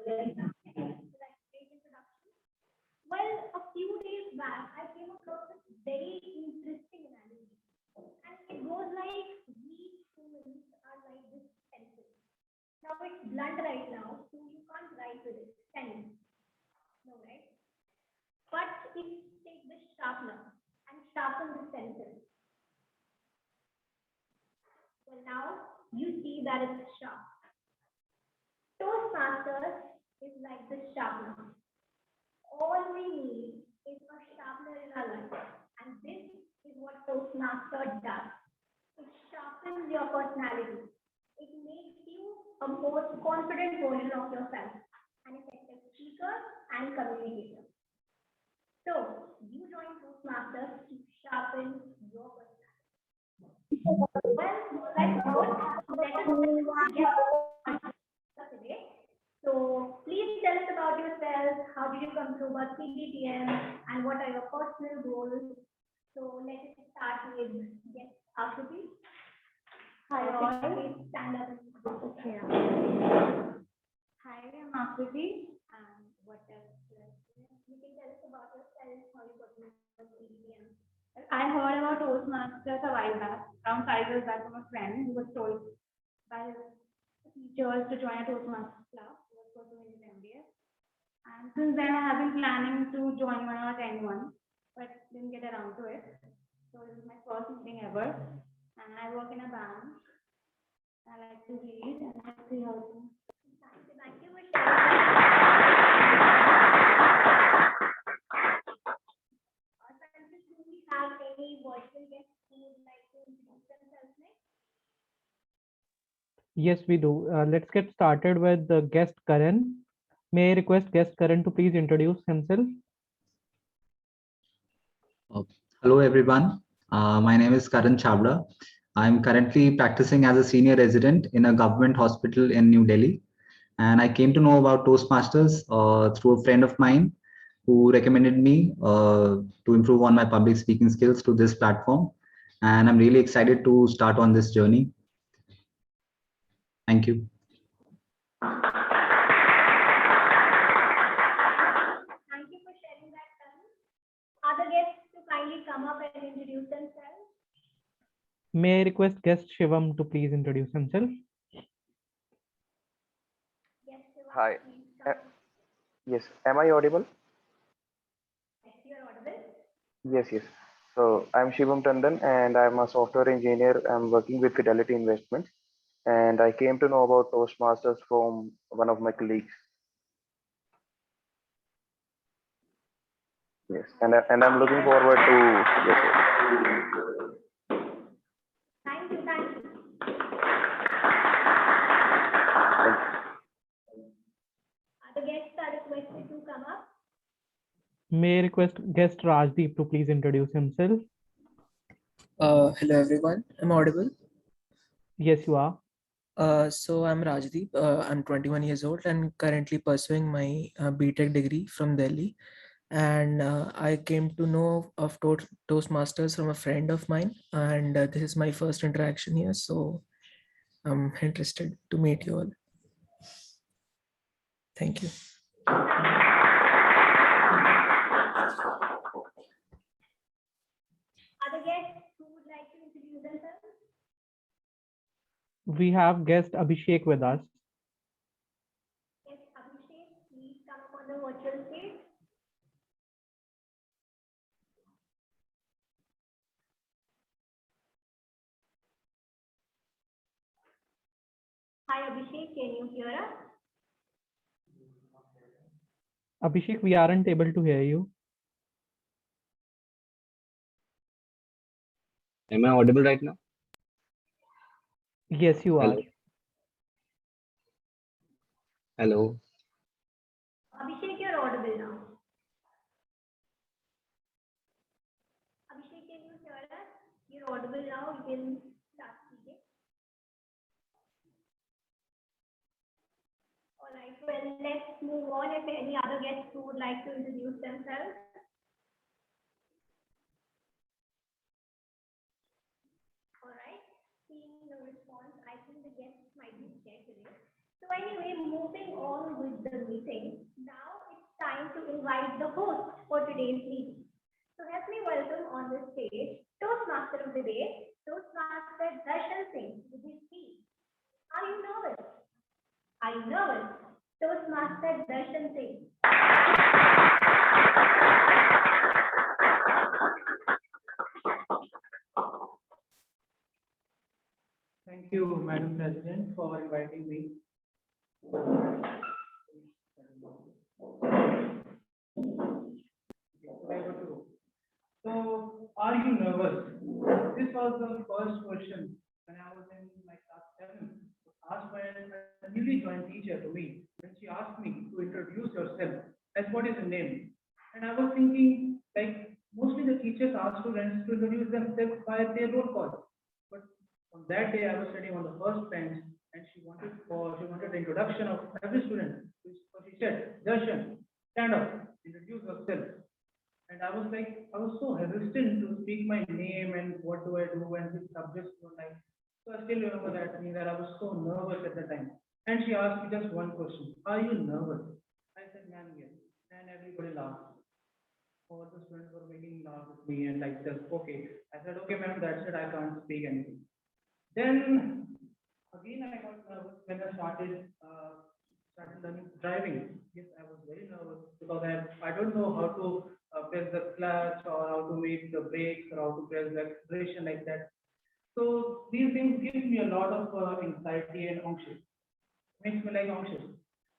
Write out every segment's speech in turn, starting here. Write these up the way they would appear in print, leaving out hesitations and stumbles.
right now. Like great introduction. Well, a few days back, I came across a very interesting analogy, and it goes like we humans are like this pencil. Now it's blunt right now, so you can't write with it. Can you? No, right? But if you take the sharpener and sharpen the pencil, well now you see that it's sharp. Toastmasters is like the sharpener. All we need is a sharpener in our life. And this is what Toastmaster does. It sharpens your personality. It makes you a more confident version of yourself, an effective speaker and communicator. So, you join Toastmasters to sharpen your personality. Well, let's go. Let us get today. So please tell us about yourself. How did you come to about CDTM and what are your personal goals? So let us start with yes, Akriti. Hi all. Please stand up. Okay. Hi, I'm Akriti. And what else? You can tell us about yourself. How you got to CDTM. I heard about Toastmasters a while back, around 5 years back from a friend who was told by his teachers to join a Toastmasters club. He was pursuing his MBA. And since then, I have been planning to join one or anyone, but didn't get around to it. So this is my first meeting ever. And I work in a bank. I like to read and let's see how to. Thank you for sharing. Do we have any virtual guests who would like to introduce themselves next? Yes, we do. Let's get started with the guest Karan. May I request guest Karan to please introduce himself? Hello, everyone. My name is Karan Chavda. I'm currently practicing as a senior resident in a government hospital in New Delhi. And I came to know about Toastmasters through a friend of mine who recommended me to improve on my public speaking skills to this platform. And I'm really excited to start on this journey. Thank you. Thank you for sharing that, Karan. Other guests to kindly come up and introduce themselves. May I request guest Shivam to please introduce himself? Yes, Shivam, Hi. please come up. Yes, am I audible? Yes, you are audible. Yes. So I'm Shivam Tandon and I'm a software engineer. I'm working with Fidelity Investments and I came to know about Toastmasters from one of my colleagues. Yes, and I'm looking forward to yes. Thank you, thank you. Other guests are requested to come up. May I request guest Rajdeep to please introduce himself? Hello everyone, I'm audible. Yes, you are. So I'm Rajdeep. I'm 21 years old and currently pursuing my BTech degree from Delhi. And I came to know of Toastmasters from a friend of mine, and this is my first interaction here. So I'm interested to meet you all. Thank you. Other guests who would like to introduce themselves? We have guest Abhishek with us. Yes, Abhishek, please come up on the virtual stage. Hi, Abhishek, can you hear us? Abhishek, we aren't able to hear you. Am I audible right now? Yes, you are. Hello. Hello. Abhishek, you're audible now. Abhishek, can you hear us? You're audible now. You can start speaking. All right. Well, let's move on. If any other guests who would like to introduce themselves. All right. Seeing no response, I think the guests might be scared today. So anyway, moving moving on with the meeting, now it's time to invite the host for today's meeting. So help me welcome on the stage Toastmaster of the day, Toastmaster Darshan Singh with his speech. Are you nervous? Are you nervous? Toastmaster Darshan Singh. Thank you, Madam President, for inviting me. So, are you nervous? This was the first question when I was in my class 7, asked by a newly joined teacher to me, when she asked me to introduce yourself as what is your name. And I was thinking, like, mostly the teachers ask students to introduce themselves by their roll call. But on that day, I was sitting on the first bench, and she wanted the introduction of every student. So she said, Darshan, stand up, introduce yourself. And I was so hesitant to speak my name and what do I do and which subjects were like. So I still remember that I was so nervous at the time. And she asked me just one question, are you nervous? I said, ma'am, yes. And everybody laughed. All the students were making laugh with me and like just, okay. I said, okay, ma'am, that's it, I can't speak anything. Then again, I got nervous when I started learning driving. Yes, I was very nervous because I don't know how to press the clutch or how to make the brakes or how to press the acceleration like that. So these things give me a lot of anxiety and anxious. Makes me like anxious.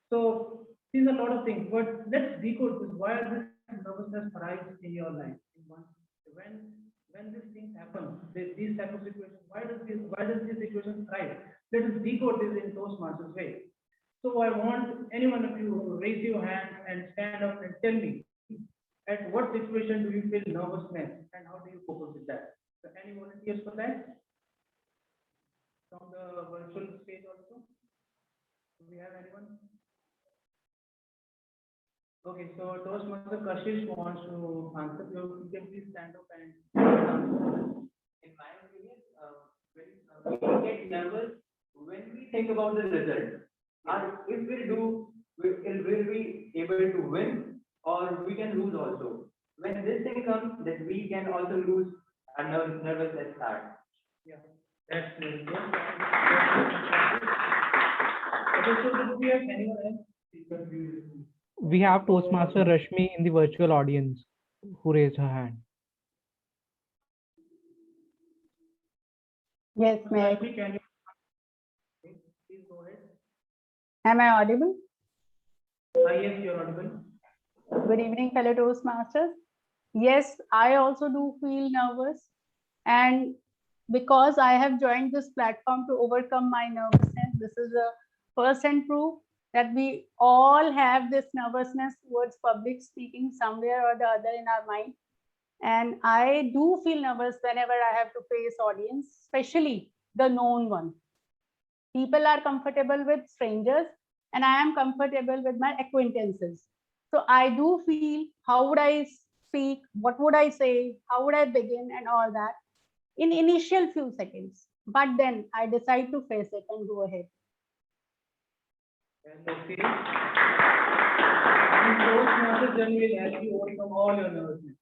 So these are a lot of things. But let's decode this. Why this nervousness arises in your life? When these things happen, these type of situations, why does this situation thrive? Let us decode this in Toastmasters way. So I want any one of you to raise your hand and stand up and tell me at what situation do you feel nervousness and how do you cope up with that? So any volunteers for that? From the virtual stage also? Do we have anyone? Okay, so Toastmaster Kashish wants to answer. You can please stand up and in my opinion, we get nervous when we think about the result. If will we able to win or we can lose also. When this thing comes, that we can also lose and nervous at start. yeah, that's very good. Okay, so do we have anyone else? We have Toastmaster Rashmi in the virtual audience who raised her hand. Yes, may I? Rashmi, can you please go ahead? Am I audible? Yes, you're audible. Good evening, fellow Toastmasters. Yes, I also do feel nervous. And because I have joined this platform to overcome my nervousness, this is a first-hand proof that we all have this nervousness towards public speaking somewhere or the other in our mind. And I do feel nervous whenever I have to face audience, especially the known one. People are comfortable with strangers and I am comfortable with my acquaintances. So I do feel how would I speak, what would I say, how would I begin and all that in initial few seconds. But then I decide to face it and go ahead. Okay. And Toastmasters then will help you overcome all your nervousness.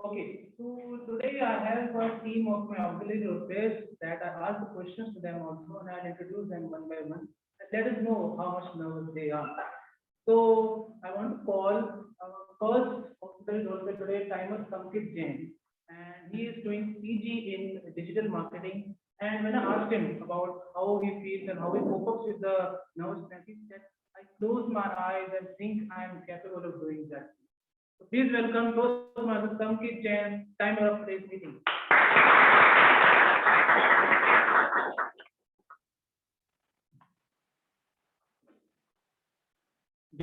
Okay, so today I have a team of my auxiliary officers that I ask the questions to them also and I'll introduce them one by one and let us know how much nervous they are. So I want to call our first auxiliary officer today, Timer Samkit Jain, and he is doing PG in digital marketing. And when I asked him about how he feels and how he copes with the nervousness, he said, I close my eyes and think I am capable of doing that. So please welcome Toastmaster Samkit Jain, timer of today's meeting.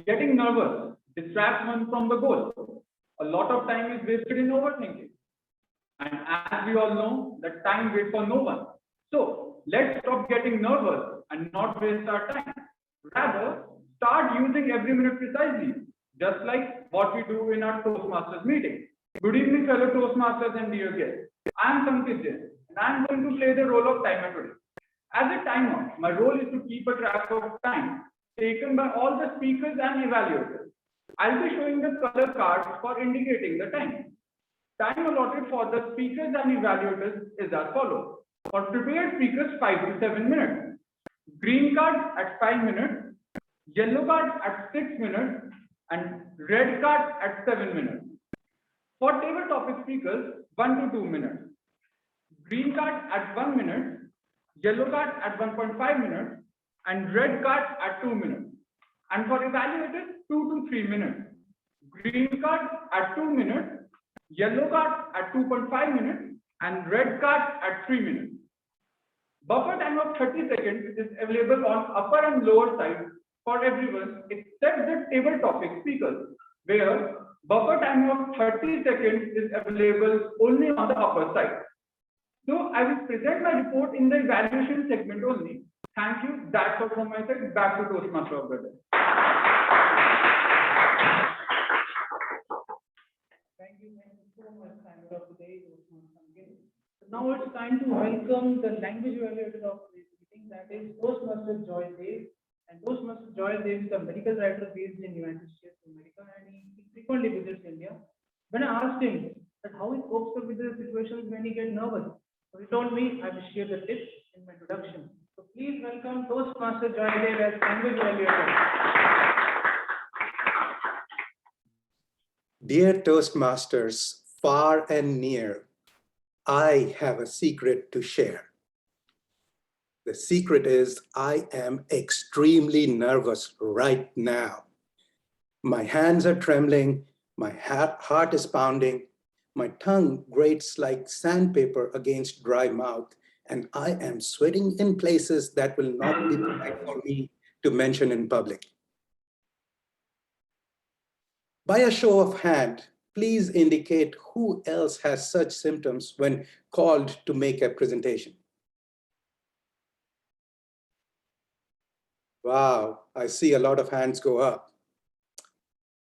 Getting nervous distracts one from the goal. A lot of time is wasted in overthinking. And as we all know, that time waits for no one. So let's stop getting nervous and not waste our time. Rather, start using every minute precisely, just like what we do in our Toastmasters meeting. Good evening, fellow Toastmasters and dear guests. I am Samkit Jain, and I am going to play the role of timer today. As a timer, my role is to keep a track of time, taken by all the speakers and evaluators. I'll be showing the color cards for indicating the time. Time allotted for the speakers and evaluators is as follows. For prepared speakers, 5 to 7 minutes. Green card at 5 minutes. Yellow card at 6 minutes. And red card at 7 minutes. For table topic speakers, 1 to 2 minutes. Green card at 1 minute. Yellow card at 1.5 minutes. And red card at 2 minutes. And for evaluators, 2 to 3 minutes. Green card at 2 minutes. Yellow card at 2.5 minutes. And red card at 3 minutes. Buffer time of 30 seconds is available on upper and lower side for everyone except the table topic speakers, where buffer time of 30 seconds is available only on the upper side. So I will present my report in the evaluation segment only. Thank you. That's all from my side. Back to Toastmaster of the day. Thank you so much, Sandra, of the day. Now it's time to welcome the language evaluator of this meeting, that is Toastmaster Joy Dev. And Toastmaster Joy Dev is a medical writer based in United States of America, and he frequently visits India. When I asked him that how he copes up with the situations when he gets nervous, so he told me I will share the tips in my introduction. So please welcome Toastmaster Joy Dev as language evaluator. Dear Toastmasters, far and near, I have a secret to share. The secret is I am extremely nervous right now. My hands are trembling, my heart is pounding, my tongue grates like sandpaper against dry mouth, and I am sweating in places that will not be polite for me to mention in public. By a show of hand, please indicate who else has such symptoms when called to make a presentation. Wow, I see a lot of hands go up.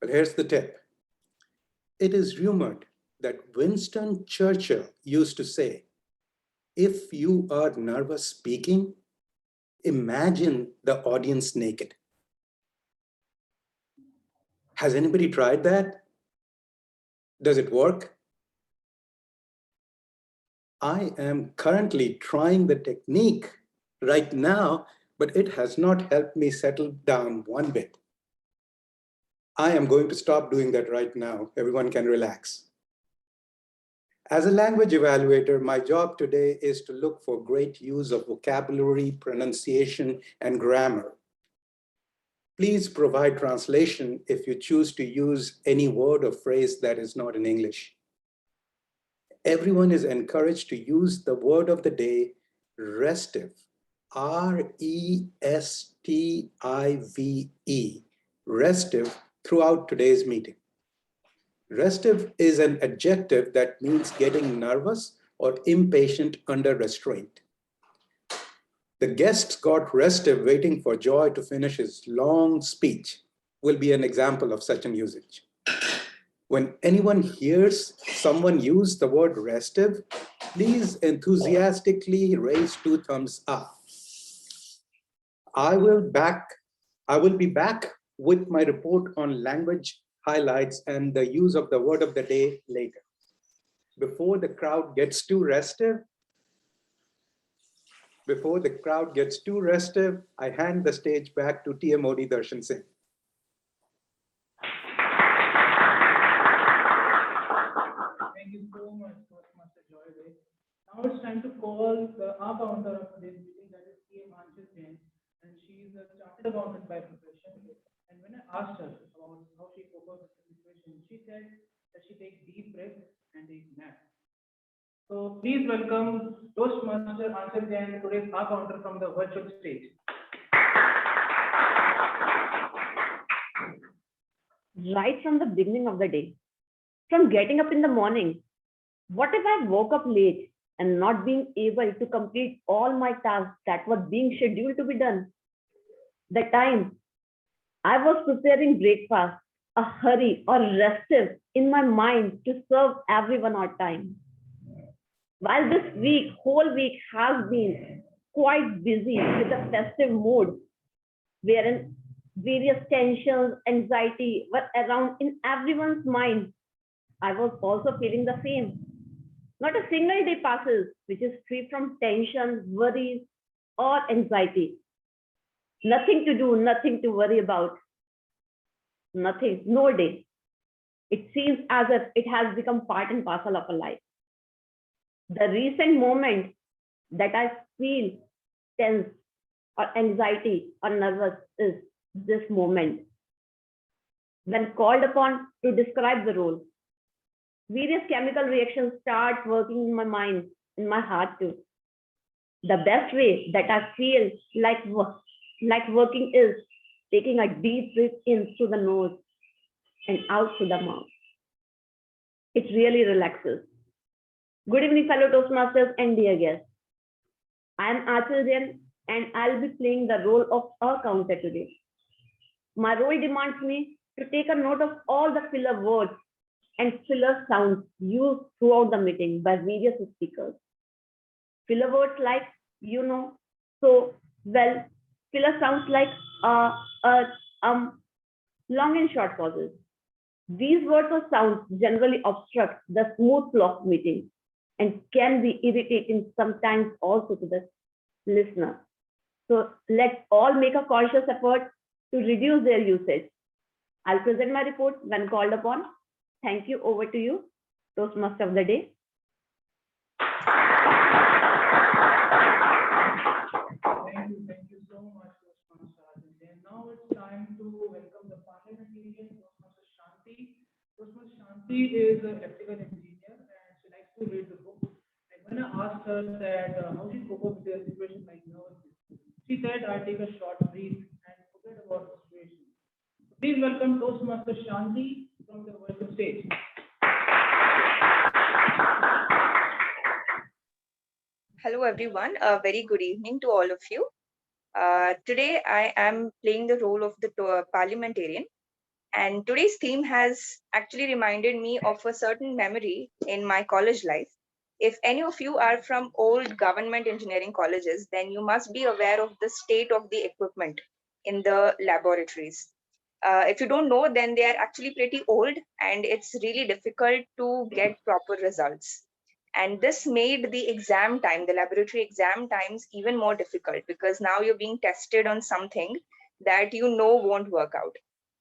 But here's the tip. It is rumored that Winston Churchill used to say, if you are nervous speaking, imagine the audience naked. Has anybody tried that? Does it work? I am currently trying the technique right now, but it has not helped me settle down one bit. I am going to stop doing that right now. Everyone can relax. As a language evaluator, my job today is to look for great use of vocabulary, pronunciation, and grammar. Please provide translation if you choose to use any word or phrase that is not in English. Everyone is encouraged to use the word of the day, restive, R-E-S-T-I-V-E, restive, throughout today's meeting. Restive is an adjective that means getting nervous or impatient under restraint. The guests got restive waiting for Joy to finish his long speech will be an example of such an usage. When anyone hears someone use the word restive, please enthusiastically raise 2 thumbs up. I will be back with my report on language highlights and the use of the word of the day later. Before the crowd gets too restive, I hand the stage back to TMOD Darshan Singh. Thank you so much, Toastmaster Joy Dev. Now it's time to call our founder of today's meeting, that is CA Manchit Jain, and she is a chartered accountant by profession. And when I asked her about how she copes up with the situation, she said that she takes deep breaths and takes naps. So please welcome Toastmaster Manchit Jain, today's our founder from the virtual stage. Right from the beginning of the day, from getting up in the morning, what if I woke up late and not being able to complete all my tasks that were being scheduled to be done? The time I was preparing breakfast, a hurry or restive in my mind to serve everyone on time. While this whole week has been quite busy with the festive mood, wherein various tensions, anxiety were around in everyone's mind. I was also feeling the same. Not a single day passes which is free from tension, worries, or anxiety. Nothing to do, nothing to worry about. Nothing, no day. It seems as if it has become part and parcel of a life. The recent moment that I feel tense or anxiety or nervous is this moment. When called upon to describe the role, various chemical reactions start working in my mind, in my heart too. The best way that I feel like working is taking a deep breath in through the nose and out through the mouth. It really relaxes. Good evening, fellow Toastmasters and dear guests. I am Acharyan and I'll be playing the role of a counter today. My role demands me to take a note of all the filler words and filler sounds used throughout the meeting by various speakers. Filler words like, you know, so, well, filler sounds like long and short pauses. These words or sounds generally obstruct the smooth flow of meeting and can be irritating sometimes also to the listener. So let's all make a conscious effort to reduce their usage. I'll present my report when called upon. Thank you. Over to you, Toastmaster of the day. Thank you so much, Toastmaster. And now it's time to welcome the parliamentarian, Toastmaster Shanti. Toastmaster Shanti is an electrical engineer and she likes to read the book. And when I asked her that how she cope up with a situation like nervousness, she said, I take a short breath and forget about the situation. Please welcome Toastmaster Shanti from the virtual stage. Hello everyone, a very good evening to all of you. Today I am playing the role of the parliamentarian, and today's theme has actually reminded me of a certain memory in my college life. If any of you are from old government engineering colleges, then you must be aware of the state of the equipment in the laboratories. If you don't know, then they are actually pretty old and it's really difficult to get proper results. And this made the exam time, the laboratory exam times, even more difficult because now you're being tested on something that you know won't work out.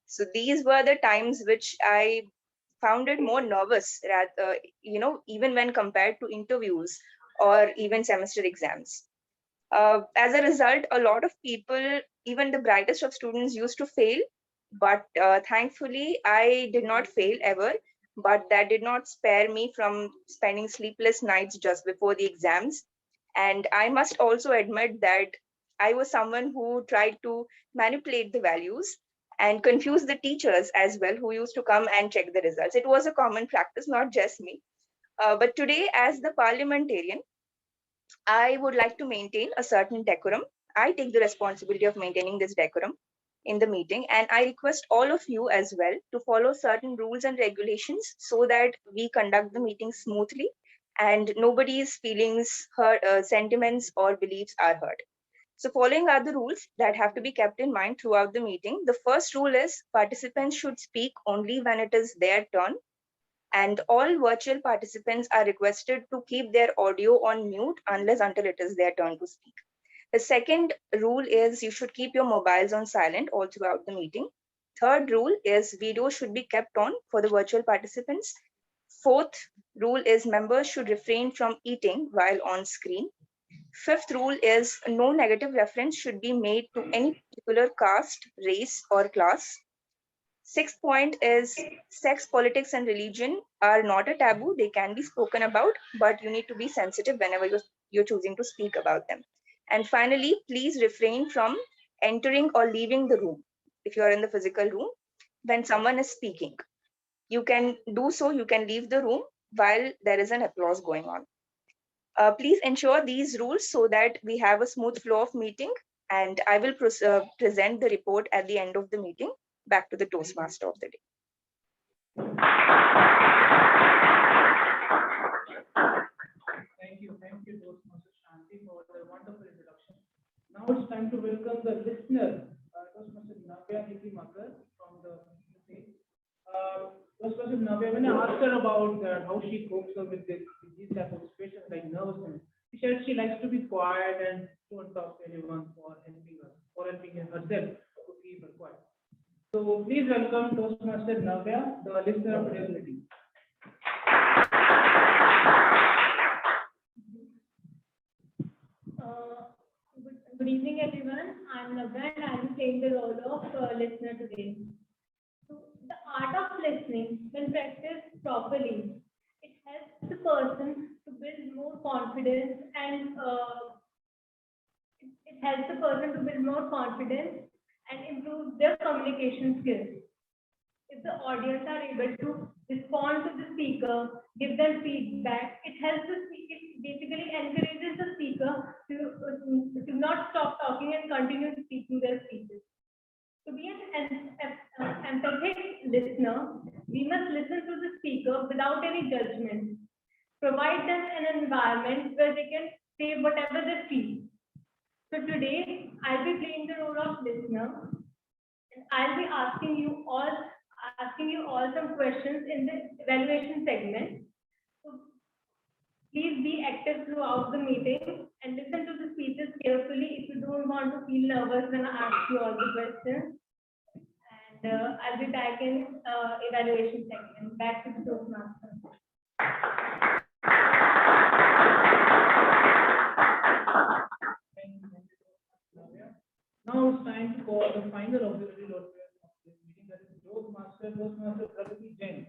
So these were the times which I found it more nervous, rather, even when compared to interviews or even semester exams. As a result, a lot of people, even the brightest of students, used to fail. But thankfully, I did not fail ever. But that did not spare me from spending sleepless nights just before the exams. And I must also admit that I was someone who tried to manipulate the values and confuse the teachers as well, who used to come and check the results. It was a common practice, not just me. But today, as the parliamentarian, I would like to maintain a certain decorum. I take the responsibility of maintaining this decorum in the meeting, and I request all of you as well to follow certain rules and regulations so that we conduct the meeting smoothly and nobody's feelings, sentiments, or beliefs are hurt. So following are the rules that have to be kept in mind throughout the meeting. The first rule is participants should speak only when it is their turn, and all virtual participants are requested to keep their audio on mute unless until it is their turn to speak. The second rule is you should keep your mobiles on silent all throughout the meeting. Third rule is video should be kept on for the virtual participants. Fourth rule is members should refrain from eating while on screen. Fifth rule is no negative reference should be made to any particular caste, race, or class. Sixth point is sex, politics, and religion are not a taboo. They can be spoken about, but you need to be sensitive whenever you're choosing to speak about them. And finally, please refrain from entering or leaving the room. If you're in the physical room, when someone is speaking, you can do so, you can leave the room while there is an applause going on. Please ensure these rules so that we have a smooth flow of meeting, and I will present the report at the end of the meeting. Back to the Toastmaster of the day. Thank you, Toastmaster Shanti, for the wonderful introduction. Now it's time to welcome the listener Toastmaster Navya Niti Makar from the state. Toastmaster Navya, when I asked her about how she copes up with these type of situations like nervousness, she said she likes to be quiet and don't talk to anyone for helping her or helping herself to keep her quiet. So please welcome Toastmaster Navya, the listener of today's meeting. Good evening, everyone. I'm Navya and I'm playing the role of listener today. So, the art of listening, when practiced properly, it helps the person to build more confidence and it helps the person to build more confidence and improve their communication skills. If the audience are able to respond to the speaker, give them feedback, it helps the speaker, it basically encourages the speaker to not stop talking and continue speaking their speeches. To be an empathic listener, we must listen to the speaker without any judgment. Provide them an environment where they can say whatever they feel. So today, I'll be playing the role of listener, and I'll be asking you all some questions in the evaluation segment. So please be active throughout the meeting and listen to the speeches carefully if you don't want to feel nervous when I ask you all the questions. And I'll be back in evaluation segment. Back to the Toastmaster. Now it's time to call the final auxiliary of this meeting, that is Toastmaster Pragati Jain.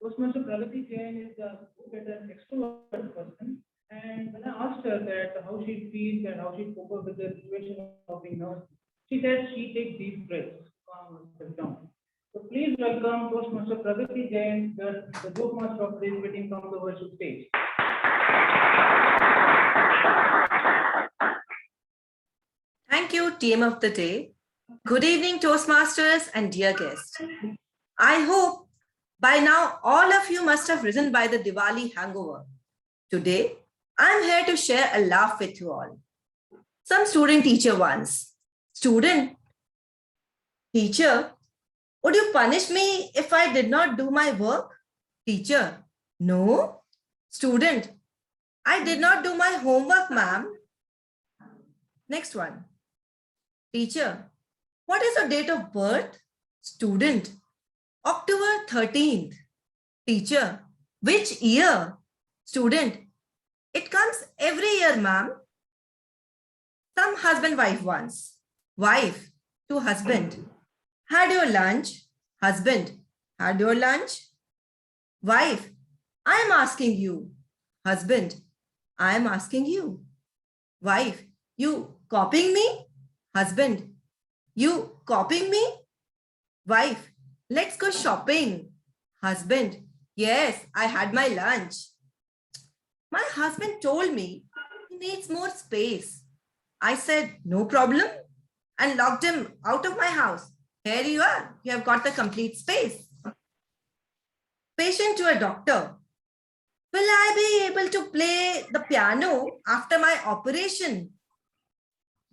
Toastmaster Pragati Jain is a go-getter, extrovert person. And when I asked her that how she feels and how she cope up with the situation of being nervous, she said she takes deep breaths, calm herself down. So please welcome Toastmaster Pragati Jain, the Toastmaster of today's meeting from the virtual stage. Thank you, team of the day. Good evening, Toastmasters and dear guests. I hope by now all of you must have risen by the Diwali hangover. Today, I'm here to share a laugh with you all. Some student teacher once. Student, teacher, would you punish me if I did not do my work? Teacher, no. Student, I did not do my homework, ma'am. Next one. Teacher, what is your date of birth? Student, October 13th. Teacher, which year? Student, it comes every year, ma'am. Some husband-wife once. Wife to husband, had your lunch? Husband, had your lunch? Wife, I am asking you. Husband, I am asking you. Wife, you copying me? Husband, you copying me? Wife, let's go shopping. Husband, yes, I had my lunch. My husband told me he needs more space. I said, no problem, and locked him out of my house. Here you are, you have got the complete space. Patient to a doctor. Will I be able to play the piano after my operation?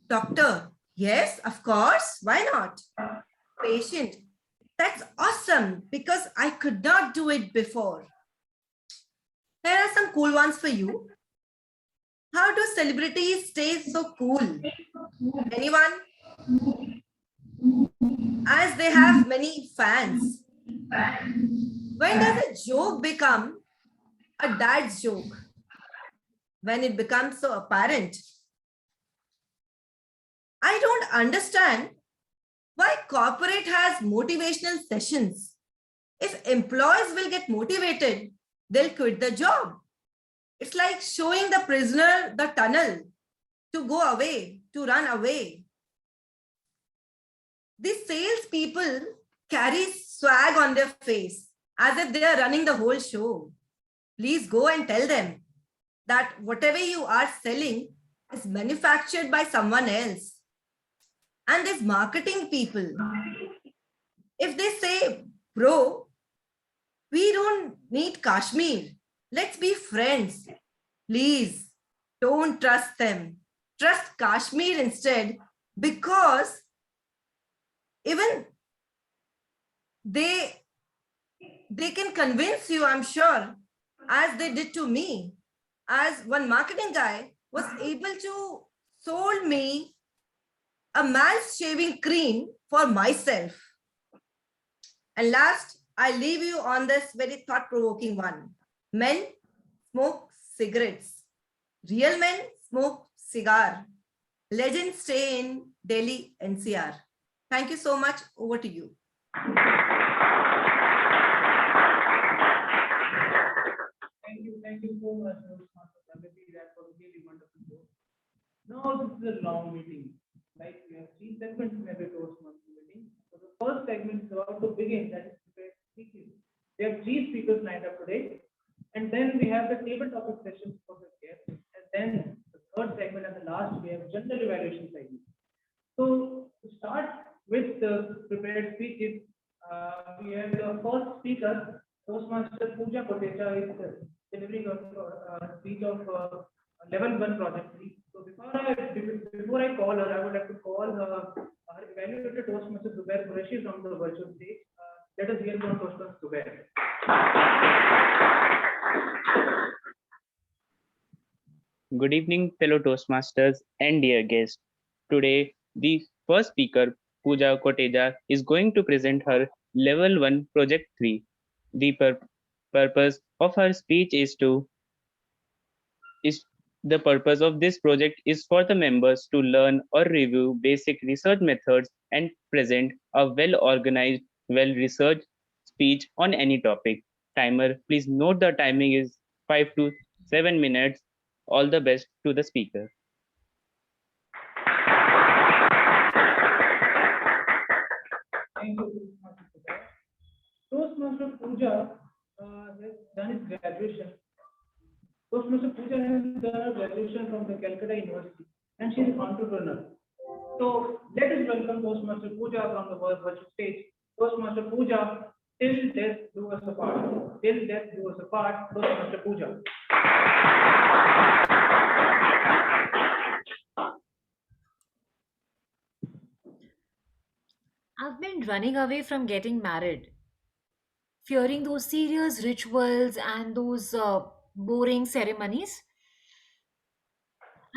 Doctor, yes, of course, why not? Patient, that's awesome because I could not do it before. Here are some cool ones for you. How do celebrities stay so cool? Anyone? As they have many fans. When does a joke become a dad's joke? When it becomes so apparent. I don't understand why corporate has motivational sessions. If employees will get motivated, they'll quit the job. It's like showing the prisoner the tunnel to go away, to run away. These salespeople carry swag on their face as if they are running the whole show. Please go and tell them that whatever you are selling is manufactured by someone else. And these marketing people, if they say, bro, we don't need Kashmir, let's be friends. Please don't trust them. Trust Kashmir instead, because Even they can convince you, I'm sure, as they did to me, as one marketing guy was able to sold me a man's shaving cream for myself. And last, I leave you on this very thought-provoking one. Men smoke cigarettes. Real men smoke cigar. Legends stay in Delhi NCR. Thank you so much. Over to you. Thank you so much, Toastmaster Pragati. That was really wonderful job. Now this is a long meeting. Like we have 3 segments in every Toastmaster meeting. So the first segment is about to begin, that is prepared speaking. We have 3 speakers lined up today, and then we have the table topic sessions for the guests, and then the third segment and the last we have general evaluation segment. So to start with the prepared speeches, we have the first speaker, Toastmaster Pooja Kotecha, is delivering a speech of level 1 project 3. So before I call her, I would like to call her evaluator Toastmaster Zubair Qureshi from the virtual stage. Let us hear from Toastmaster Zubair. Good evening, fellow Toastmasters and dear guests. Today, the first speaker, Pooja Kotecha, is going to present her Level 1 Project 3. The purpose of her speech is the purpose of this project is for the members to learn or review basic research methods and present a well-organized, well-researched speech on any topic. Timer, please note the timing is 5 to 7 minutes. All the best to the speaker. Thank you, Toastmaster Pooja has done his graduation. Toastmaster Pooja has done her graduation from the Calcutta University, and she is an entrepreneur. So let us welcome Toastmaster Pooja from the virtual stage. Toastmaster Pooja, till death do us apart. Till death do us apart. Toastmaster Pooja. I've been running away from getting married, fearing those serious rituals and those boring ceremonies.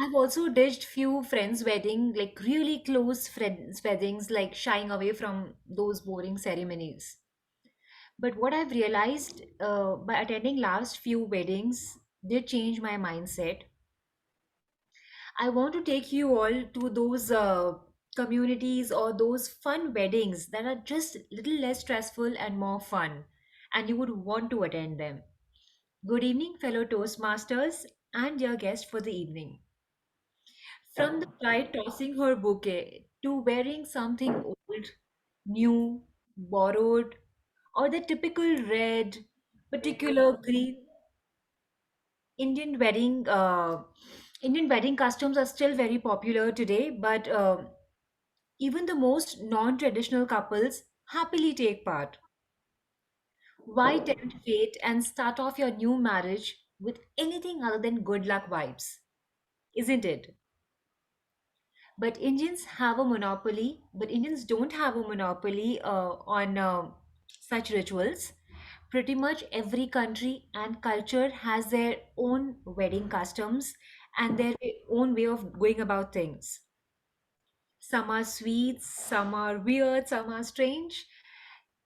I've also ditched few friends' wedding, like really close friends' weddings, like shying away from those boring ceremonies. But what I've realized by attending last few weddings did change my mindset. I want to take you all to those communities or those fun weddings that are just little less stressful and more fun, and you would want to attend them. Good evening, fellow Toastmasters and dear guest for the evening. From the bride tossing her bouquet to wearing something old, new, borrowed, or the typical red, particular green, Indian wedding Indian wedding customs are still very popular today, but even the most non-traditional couples happily take part. Why tempt fate and start off your new marriage with anything other than good luck vibes? Isn't it? But Indians don't have a monopoly on such rituals. Pretty much every country and culture has their own wedding customs and their own way of going about things. Some are sweet, some are weird, some are strange.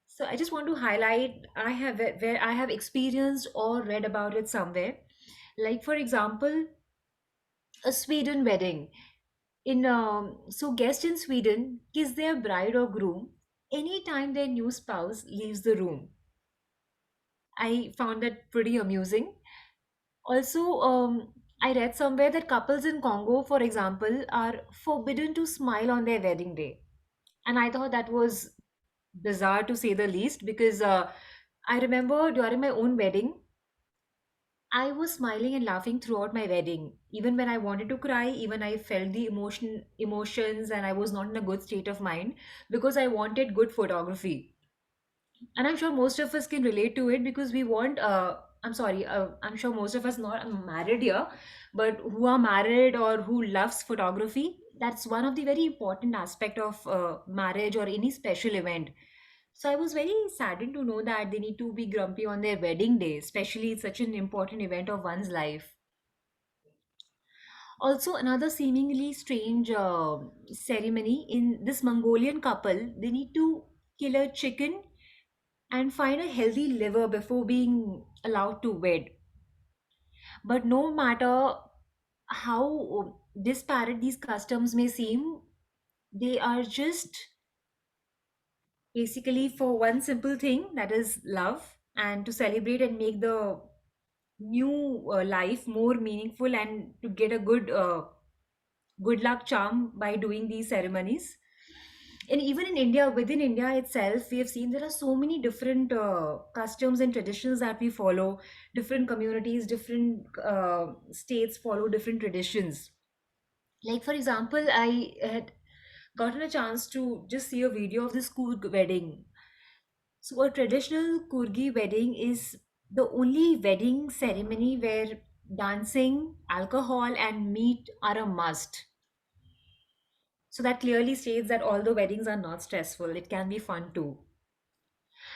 So I just want to highlight where I have experienced or read about it somewhere. Like for example, a Sweden wedding. So guests in Sweden kiss their bride or groom anytime their new spouse leaves the room. I found that pretty amusing. Also, I read somewhere that couples in Congo, for example, are forbidden to smile on their wedding day. And I thought that was bizarre to say the least because I remember during my own wedding, I was smiling and laughing throughout my wedding. Even when I wanted to cry, even I felt the emotions and I was not in a good state of mind because I wanted good photography. And I'm sure most of us can relate to it because we want I'm sure most of us not married here, but who are married or who loves photography, that's one of the very important aspect of marriage or any special event. So I was very saddened to know that they need to be grumpy on their wedding day, especially it's such an important event of one's life. Also, another seemingly strange ceremony in this Mongolian couple, they need to kill a chicken and find a healthy liver before being allowed to wed. But no matter how disparate these customs may seem, they are just basically for one simple thing, that is love, and to celebrate and make the new life more meaningful and to get a good luck charm by doing these ceremonies. And even in India, within India itself, we have seen there are so many different customs and traditions that we follow. Different communities, different states follow different traditions. Like, for example, I had gotten a chance to just see a video of this Kurg wedding. So, a traditional Kurgi wedding is the only wedding ceremony where dancing, alcohol, and meat are a must. So, that clearly states that although weddings are not stressful, it can be fun too.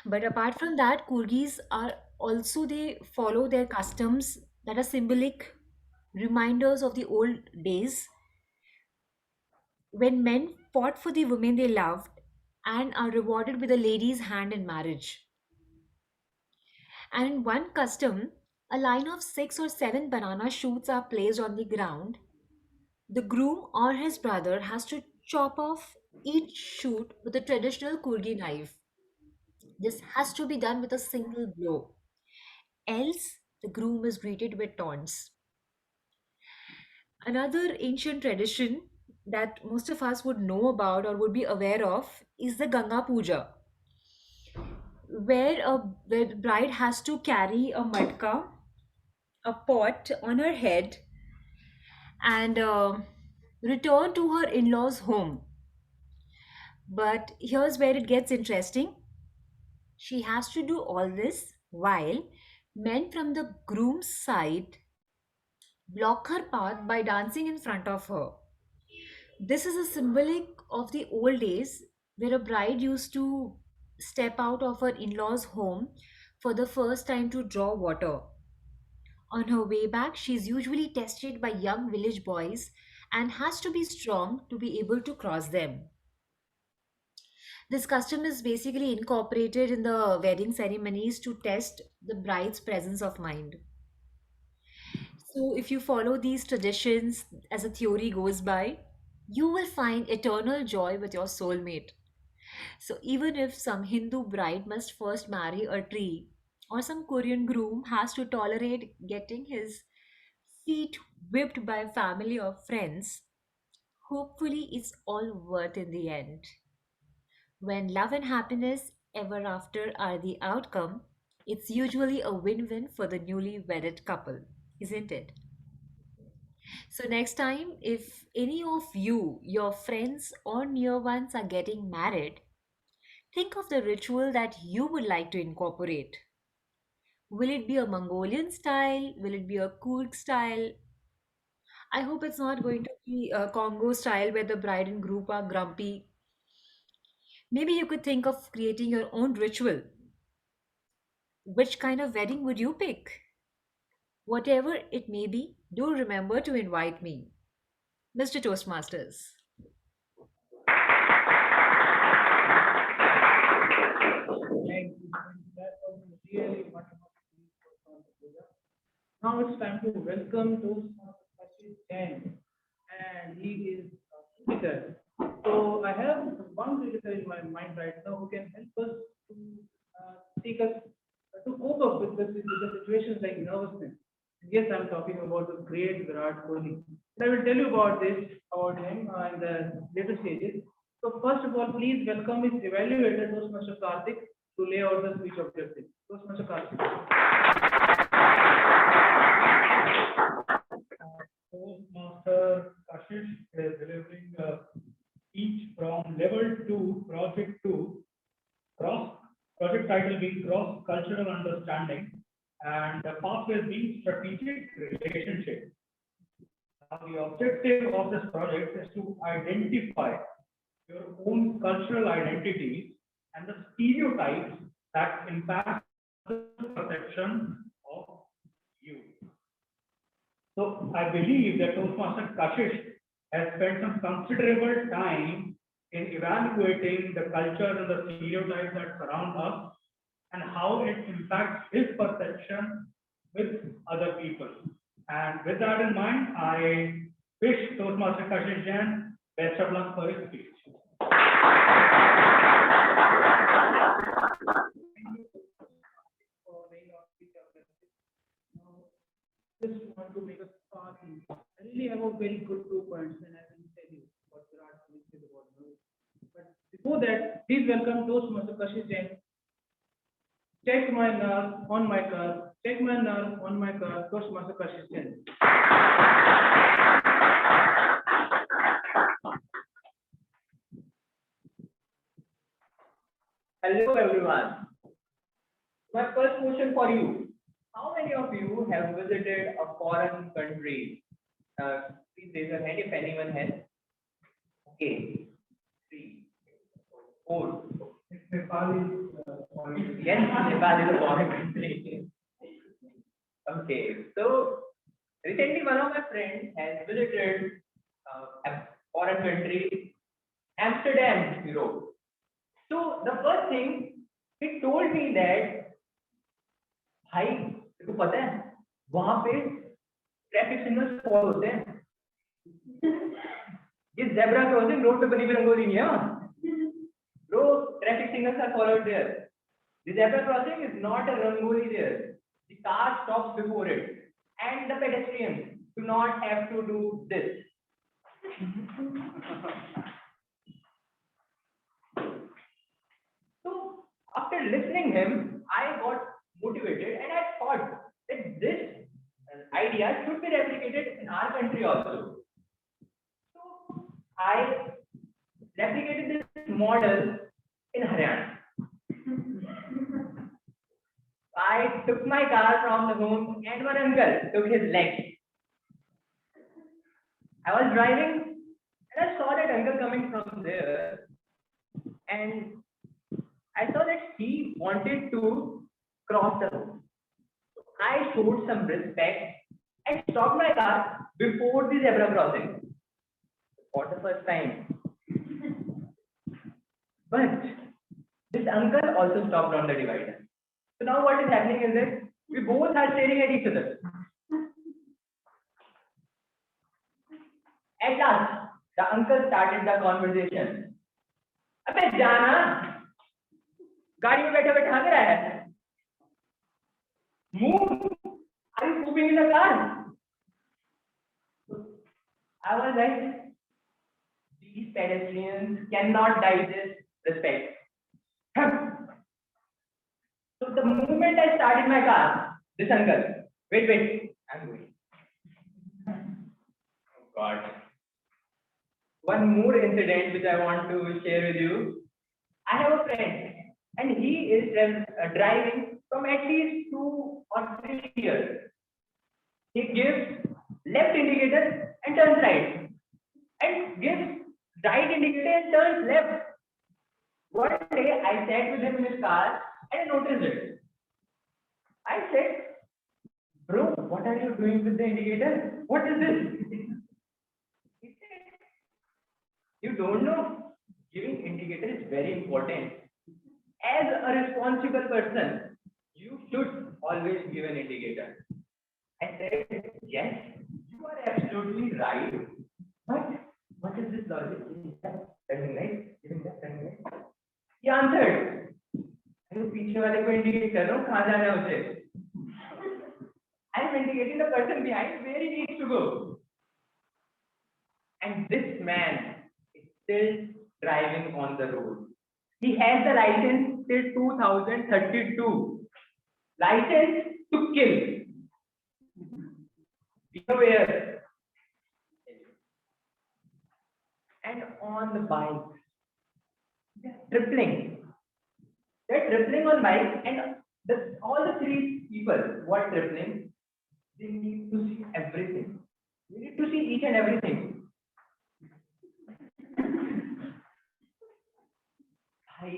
But apart from that, Kurgis are also, they follow their customs that are symbolic reminders of the old days when men fought for the women they loved and are rewarded with a lady's hand in marriage. And in one custom, a line of 6 or 7 banana shoots are placed on the ground. The groom or his brother has to chop off each shoot with a traditional Kurgi knife. This has to be done with a single blow, else, the groom is greeted with taunts. Another ancient tradition that most of us would know about or would be aware of is the Ganga Puja, where the bride has to carry a matka, a pot on her head, and return to her in law's home. But here's where it gets interesting. She has to do all this while men from the groom's side block her path by dancing in front of her. This is a symbolic of the old days where a bride used to step out of her in law's home for the first time to draw water. On her way back, she is usually tested by young village boys and has to be strong to be able to cross them. This custom is basically incorporated in the wedding ceremonies to test the bride's presence of mind. So, if you follow these traditions as a theory goes by, you will find eternal joy with your soulmate. So, even if some Hindu bride must first marry a tree, or some Korean groom has to tolerate getting his feet whipped by family or friends, hopefully it's all worth in the end. When love and happiness ever after are the outcome, it's usually a win win for the newly wedded couple, isn't it? So, next time, if any of you, your friends, or near ones are getting married, think of the ritual that you would like to incorporate. Will it be a Mongolian style? Will it be a Kurg style? I hope it's not going to be a Congo style where the bride and group are grumpy. Maybe you could think of creating your own ritual. Which kind of wedding would you pick? Whatever it may be, do remember to invite me, Mr. Toastmasters. Thank you. That was really wonderful. Now it's time to welcome Toastmaster Kashif Jain, and he is a cricketer. So I have one cricketer in my mind right now who can help us to take us to cope up with the situations like nervousness. Yes, I'm talking about the great Virat Kohli. I will tell you about him in the later stages. So first of all, please welcome his evaluator, Toastmaster Karthik, to lay out the speech objective. Toastmaster Karthik. Toastmaster Kashish is delivering a speech from level 2, project 2, project title being cross cultural understanding and the pathway being strategic relationship. the objective of this project is to identify your own cultural identities and the stereotypes that impact the perception of you. So I believe that Toastmaster Kashish has spent some considerable time in evaluating the culture and the stereotypes that surround us and how it impacts his perception with other people. And with that in mind, I wish Toastmaster Kashish Jain best of luck for his speech. Just want to make a start. I really have a very good 2 points, and I can tell you what Virat Kohli said about me. But before that, please welcome Toastmaster Kashish Jain. Check my nerve on my car. Check my nerve on my car. Toastmaster Kashish Jain. Hello everyone. My first question for you. How many of you have visited a foreign country? Please raise your hand if anyone has. Okay. 3, 4. Nepal is Yes, Nepal is a foreign country. Okay. So recently one of my friends has visited a foreign country, Amsterdam, Europe. So the first thing he told me that, भाई तेको पता है वहां पे traffic signals follow होते हैं ये zebra crossing road पे बनी हुई रंगोली नहीं है bro traffic signals are followed there the zebra crossing is not a rangoli there the car stops before it and the pedestrians do not have to do this so after listening him I got motivated and I thought that this idea should be replicated in our country also. So I replicated this model in Haryana. I took my car from the home and one uncle took his leg. I was driving and I saw that uncle coming from there and I saw that he wanted to cross the road. So I showed some respect and stopped my car before the zebra crossing for the first time. But this uncle also stopped on the divider. So now what is happening is that we both are staring at each other. At last, the uncle started the conversation. अबे जाना गाड़ी में बैठे बैठे भाग रहा है Move! Are you pooping in the car? I was like, these pedestrians cannot digest respect. So the moment I started my car, this uncle, wait, I'm going. Oh God. One more incident which I want to share with you. I have a friend and he is driving from at least 2 or 3 years. He gives left indicator and turns right. And gives right indicator and turns left. One day I sat with him in his car and noticed it. I said, bro, what are you doing with the indicator? What is this? He said, you don't know? Giving indicator is very important. As a responsible person, you should always give an indicator. I said, yes, you are absolutely right. But what is this logic? Turning right, giving that turning right. He answered, अरे पीछे वाले को indicate कर रहा हूँ कहाँ जाना है उसे. I am indicating the person behind where he needs to go. And this man is still driving on the road. He has the license till 2032. License to kill. Be aware. And on the bike, they're tripling. They're tripling on bike, and all the 3 people who are tripling, they need to see everything. We need to see each and everything. भाई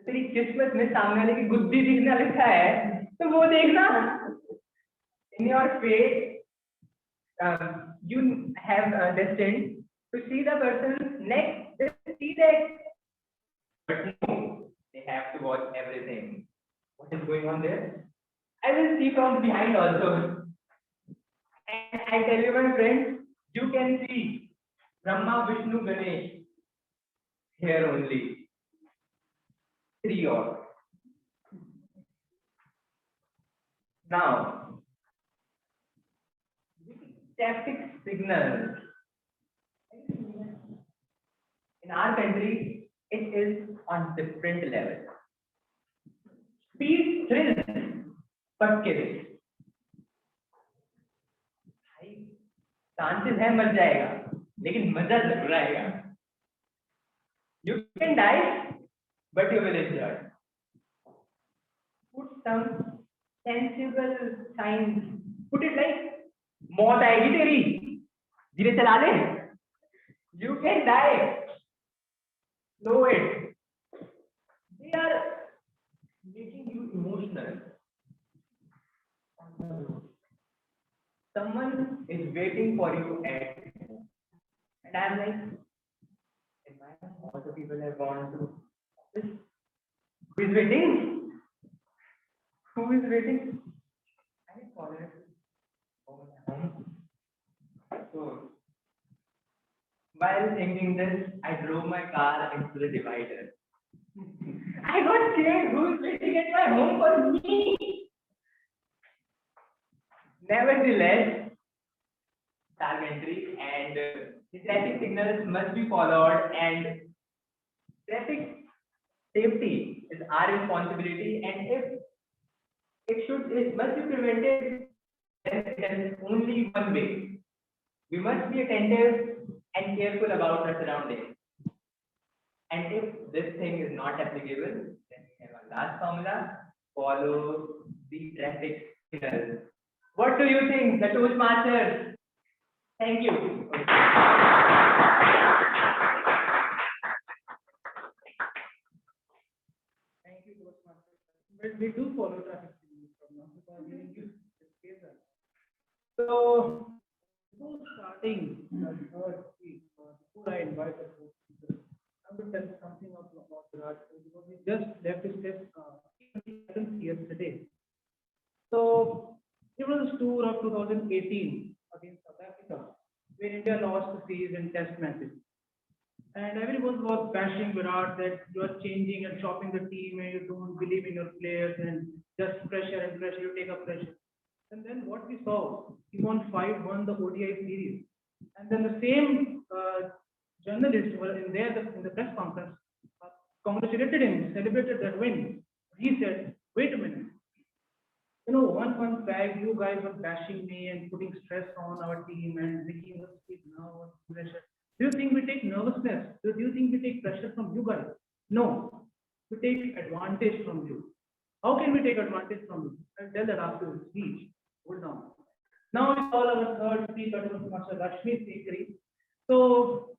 तेरी किस्मत में सामने वाले की गुद्दी दिखना लिखा है तो वो देखना. In your fate, you have destined to see the person's neck. Just see that. But no, they have to watch everything. What is going on there? I will see from behind also. And I tell you, my friends, you can see Brahma, Vishnu, Ganesh here only. 3 odd. Now, traffic signals. In our country, it is on different levels. Speed thrills, but kills. Chances है मर जाएगा, लेकिन मजा जरूर आएगा. You can die, but you will enjoy. Put some sensible signs. Put it like, मौत आएगी तेरी, धीरे चला ले. You can die. Slow it. They are making you emotional. Someone is waiting for you at, and I'm like, in my home, all the people have gone to office. Who is waiting? Who is waiting? I didn't call it. So, while thinking this, I drove my car into the divider. I got scared. Who is waiting at my home for me? Nevertheless, dark entry and the traffic signals must be followed, and traffic safety is our responsibility, and if it must be prevented, then there is only one way. We must be attentive and careful about our surroundings. And if this thing is not applicable, then we have our last formula: follow the traffic signals. What do you think, the Toastmasters? Thank you. Thank you, Toastmasters. But we do follow traffic signals from now because we use this case. So, before starting the third speech, before I invite the fourth speaker, I will tell something about Virat because we just left his test yesterday. So, it was a tour of 2018 against South Africa, where India lost the series in test matches. And everyone was bashing Virat that you are changing and chopping the team and you don't believe in your players and just pressure and pressure, you take up pressure. And then what we saw, he won the ODI series. And then the same journalists were in the press conference, congratulated him, celebrated that win. He said, wait a minute. You know, one fun fact, you guys were bashing me and putting stress on our team and making us feel nervous, pressure. Do you think we take nervousness? Do you think we take pressure from you guys? No, we take advantage from you. How can we take advantage from you? I'll tell that after the speech. Hold on. Now we call our third speaker, Toastmaster Rashmi Sikri. So,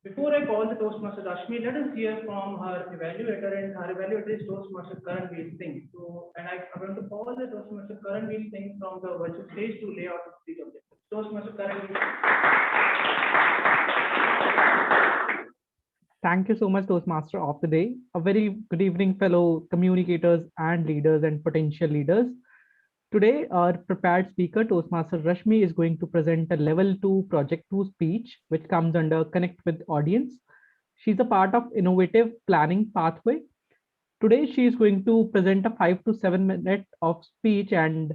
before I call the Toastmaster Rashmi, let us hear from her evaluator, and her evaluator is Toastmaster Karanveer Singh. So, and I'm going to call the Toastmaster Karanveer Singh from the virtual stage to lay out the speech objectives. Toastmaster Karanveer. Thank you so much, Toastmaster of the day. A very good evening, fellow communicators and leaders and potential leaders. Today, our prepared speaker, Toastmaster Rashmi, is going to present a level 2 project 2 speech, which comes under Connect with Audience. She's a part of Innovative Planning Pathway. Today, she is going to present a 5 to 7 minute of speech, and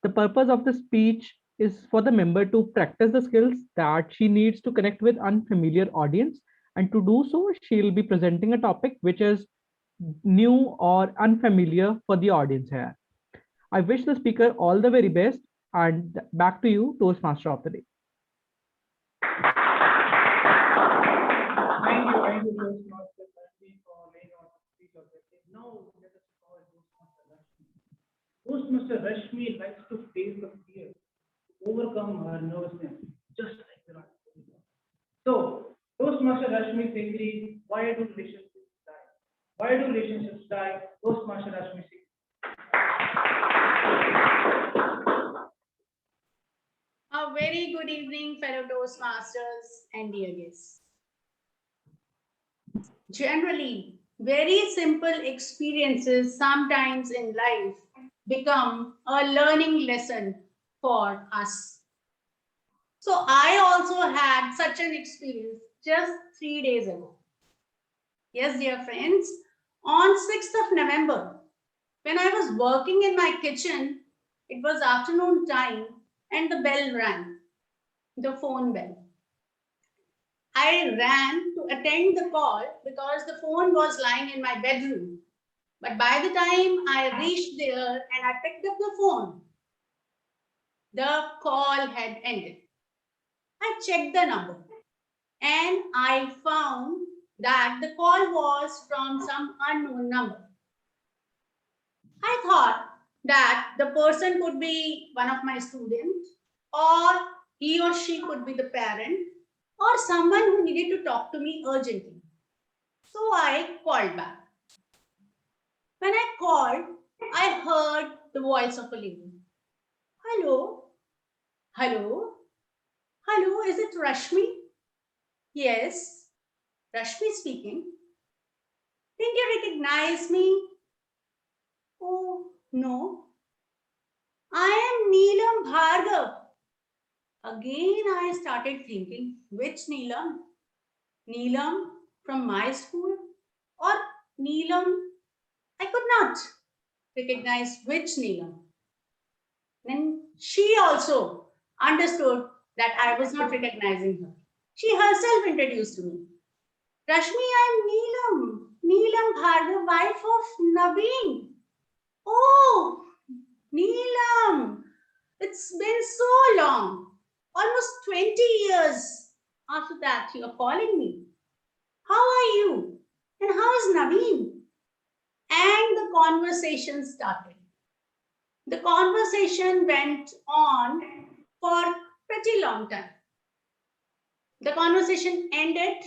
the purpose of the speech is for the member to practice the skills that she needs to connect with unfamiliar audience. And to do so, she'll be presenting a topic which is new or unfamiliar for the audience here. I wish the speaker all the very best, and back to you, Toastmaster of the day. Thank you, Toastmaster Rashmi, for laying out the speech objective. Now let us call Toastmaster Rashmi. Toastmaster Rashmi likes to face the fear overcome her nervousness, just like Virat Kohli. So, Toastmaster Rashmi Singhi, why do relationships die? Why do relationships die? Toastmaster Rashmi Singhi. A very good evening, fellow Toastmasters and dear guests. Generally, very simple experiences sometimes in life become a learning lesson for us. So I also had such an experience just 3 days ago. Yes, dear friends, on 6th of November, when I was working in my kitchen, it was afternoon time and the bell rang, the phone bell. I ran to attend the call because the phone was lying in my bedroom. But by the time I reached there and I picked up the phone, the call had ended. I checked the number and I found that the call was from some unknown number. I thought that the person could be one of my students, or he or she could be the parent, or someone who needed to talk to me urgently. So I called back. When I called, I heard the voice of a lady. Hello? Hello? Hello, is it Rashmi? Yes, Rashmi speaking. Didn't you recognize me? Oh, no. I am Neelam Bhargav. Again, I started thinking, which Neelam? Neelam from my school? Or Neelam? I could not recognize which Neelam. Then she also understood that I was not recognizing her. She herself introduced to me. Rashmi, I'm Neelam Bhargav, wife of Naveen. Oh, Neelam, it's been so long, almost 20 years. After that, you are calling me. How are you? And how is Naveen? And the conversation started. The conversation went on for pretty long time. The conversation ended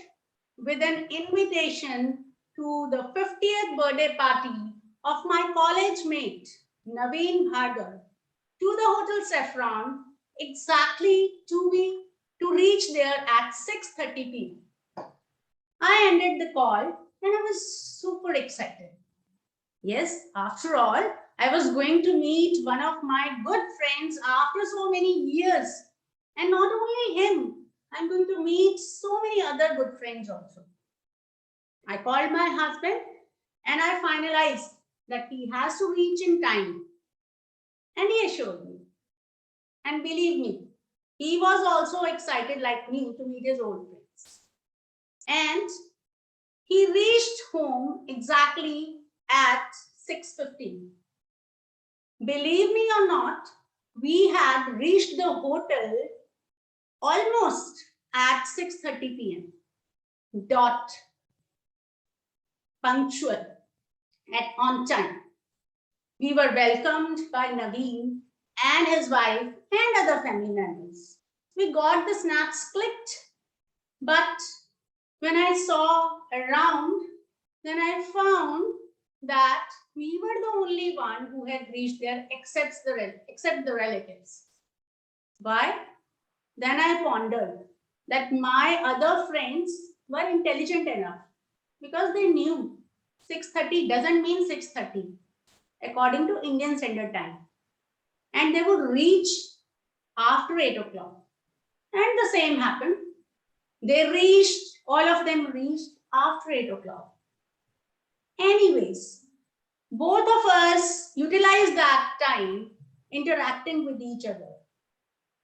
with an invitation to the 50th birthday party of my college mate, Naveen Bhargav, to the Hotel Saffron, exactly to reach there at 6:30 p.m. I ended the call and I was super excited. Yes, after all, I was going to meet one of my good friends after so many years. And not only him, I'm going to meet so many other good friends also. I called my husband and I finalized that he has to reach in time. And he assured me. And believe me, he was also excited like me to meet his old friends. And he reached home exactly at 6:15. Believe me or not, we had reached the hotel almost at 6:30 p.m. Dot. Punctual and on time. We were welcomed by Naveen and his wife and other family members. We got the snacks clicked, but when I saw around, then I found that we were the only one who had reached there except the relatives. Why? Then I pondered that my other friends were intelligent enough because they knew 6:30 doesn't mean 6:30 according to Indian Standard Time. And they would reach after 8 o'clock. And the same happened. All of them reached after 8 o'clock. Anyways, both of us utilized that time interacting with each other.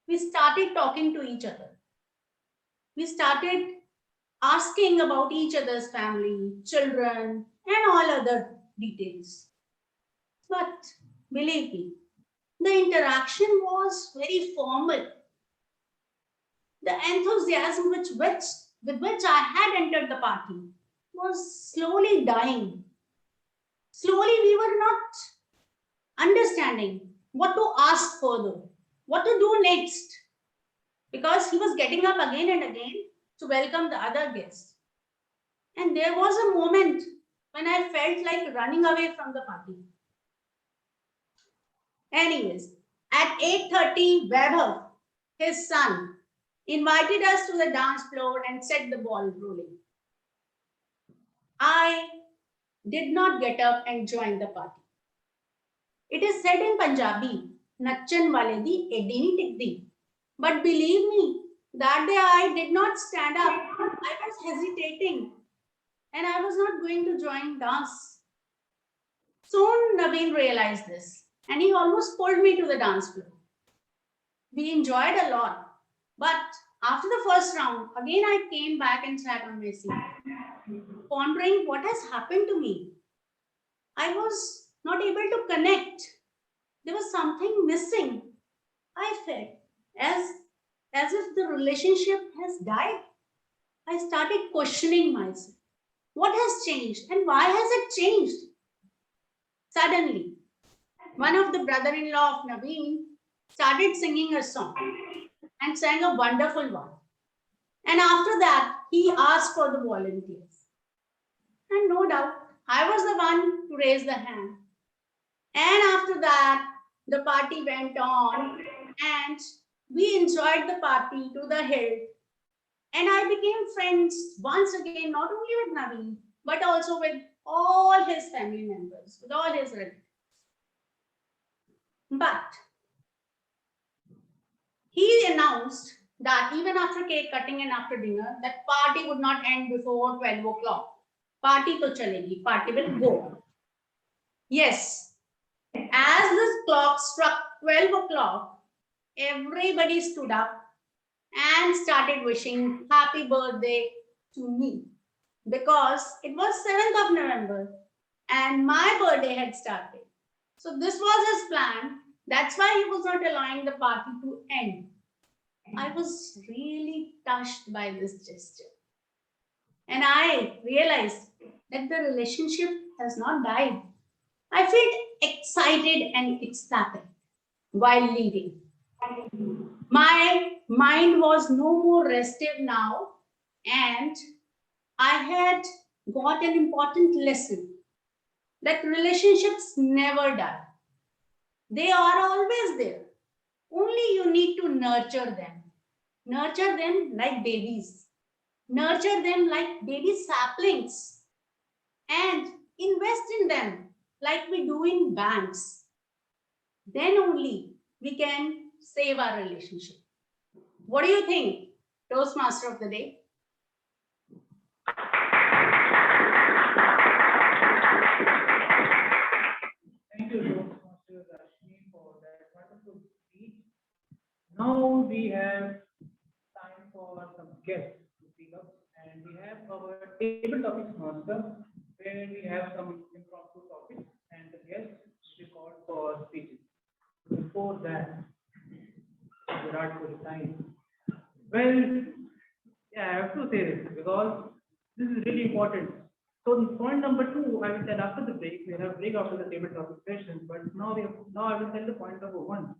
We started talking to each other. We started asking about each other's family, children, and all other details. But believe me, the interaction was very formal. The enthusiasm with which I had entered the party was slowly dying. Slowly, we were not understanding what to ask further. what to do next, because he was getting up again and again to welcome the other guests. And there was a moment when I felt like running away from the party. Anyways, at 8:30, Vaibhav, his son, invited us to the dance floor and set the ball rolling. I did not get up and join the party. It is said in Punjabi, Nachan wale di eddi nahi tikdi. But believe me, that day I did not stand up. I was hesitating and I was not going to join dance. Soon Naveen realized this and he almost pulled me to the dance floor. We enjoyed a lot. But after the first round, again I came back and sat on my seat, pondering what has happened to me. I was not able to connect. There was something missing. I felt as if the relationship has died. I started questioning myself. What has changed and why has it changed? Suddenly, one of the brother-in-law of Naveen started singing a song and sang a wonderful one. And after that, he asked for the volunteers. And no doubt, I was the one to raise the hand. And after that, the party went on and we enjoyed the party to the hilt. And I became friends once again, not only with Naveen, but also with all his family members, with all his relatives. But he announced that even after cake cutting and after dinner, that party would not end before 12 o'clock. Party to chalegi, party will go. Yes, as this clock struck 12 o'clock, everybody stood up and started wishing happy birthday to me, because it was 7th of November and my birthday had started. So this was his plan. That's why he was not allowing the party to end. I was really touched by this gesture. And I realized that the relationship has not died. I felt excited and ecstatic while leaving. My mind was no more restive now, and I had got an important lesson that relationships never die. They are always there. Only you need to nurture them. Nurture them like babies. Nurture them like baby saplings. And invest in them like we do in banks. Then only we can save our relationship. What do you think, Toastmaster of the Day? Thank you, Toastmaster Rashmi, for that wonderful speech. Now we have time for some guests to speak up, and we have our table topics master, where we have some impromptu topics, and the guests will be called for speeches. Before that, Virat Kohli time. Well, yeah, I have to say this because this is really important. So point number 2, I will tell after the break. We have break after the table topic session, but now I will tell the point number 1.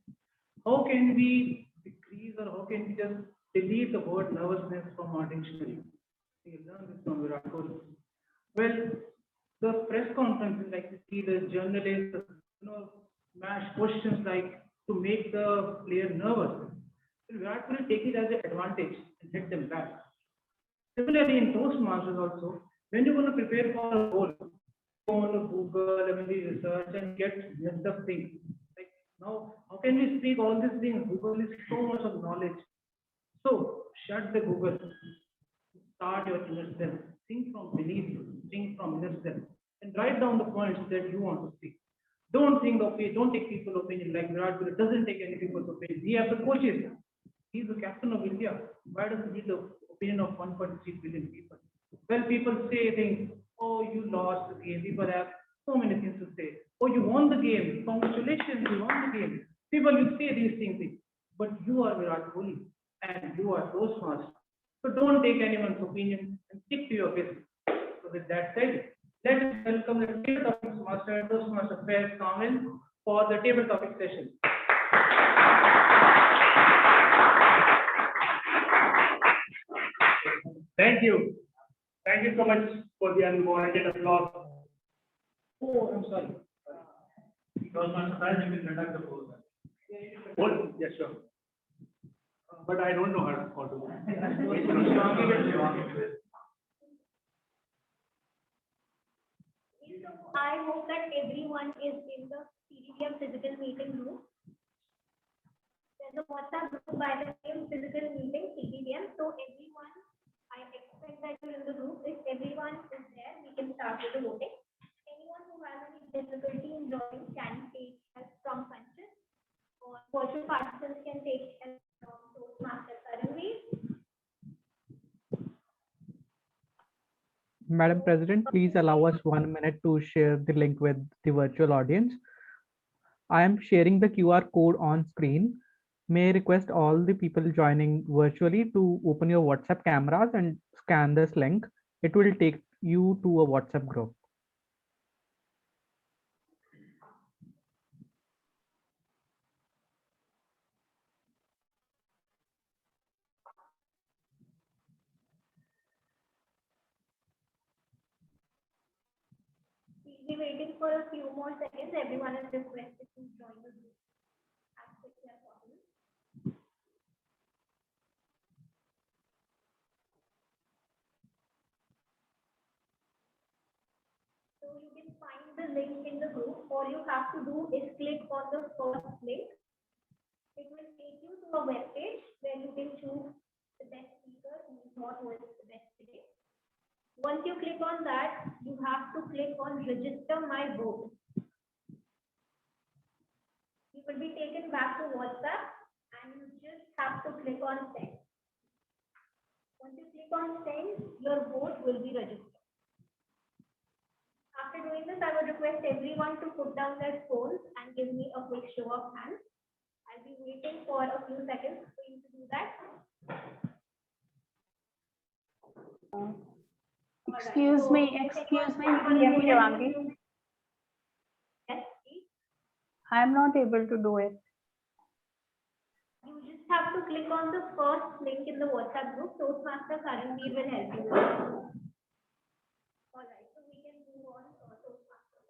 How can we decrease or how can we just delete the word nervousness from our dictionary? We learned this from Virat Kohli. Well, the press conferences, like you see the journalists, smash questions like to make the player nervous. Virat Kohli take it as an advantage and hit them back. Similarly, in Toastmasters also, when you want to prepare for a role, you want to Google, research and get messed up things. Like now, how can we speak all these things? Google is so much of knowledge. So shut the Google. Start your inner self. Think from belief. Think from inner self, and write down the points that you want to speak. Don't take people's opinion like Virat Kohli doesn't take any people's opinion. He has the coaches. He's the captain of India. Why does he need the opinion of 1.3 billion people? Well, people say things, oh, you lost the game. People have so many things to say. Oh, you won the game. Congratulations, you won the game. People will say these things. But you are Virat Kohli and you are Toastmaster. So don't take anyone's opinion and stick to your business. So with that said, let us welcome the table topics master, Toastmaster Faiz Kamil, for the table topic session. Thank you. Thank you so much for the unwarranted applause. Oh, I'm sorry. Toastmaster, you will conduct the poll. Poll? Yes, sure. But I don't know how to. So I hope that everyone is in the CDTM physical meeting room. There's a WhatsApp group by the name physical meeting CDTM. So everyone, I expect that you're in the group. If everyone is there, we can start with the voting. Anyone who has any difficulty in joining can take help from Panchit, or virtual participants can take help from Toastmaster Karanveer. Madam President, please allow us 1 minute to share the link with the virtual audience. I am sharing the QR code on screen. May I request all the people joining virtually to open your WhatsApp cameras and scan this link. It will take you to a WhatsApp group. We'll be waiting for a few more seconds. Everyone is requested to join the group as quickly as possible. So you can find the link in the group. All you have to do is click on the first link. It will take you to a web page where you can choose the best speaker who is not who is the best today. Once you click on that, you have to click on register my vote. You will be taken back to WhatsApp and you just have to click on send. Once you click on send, your vote will be registered. After doing this, I would request everyone to put down their phones and give me a quick show of hands. I'll be waiting for a few seconds for you to do that. Excuse me, PM Shivangi. Yes, please. I'm not able to do it. You just have to click on the first link in the WhatsApp group. Toastmaster Karanveer will help you. All right, so we can move on to Toastmaster.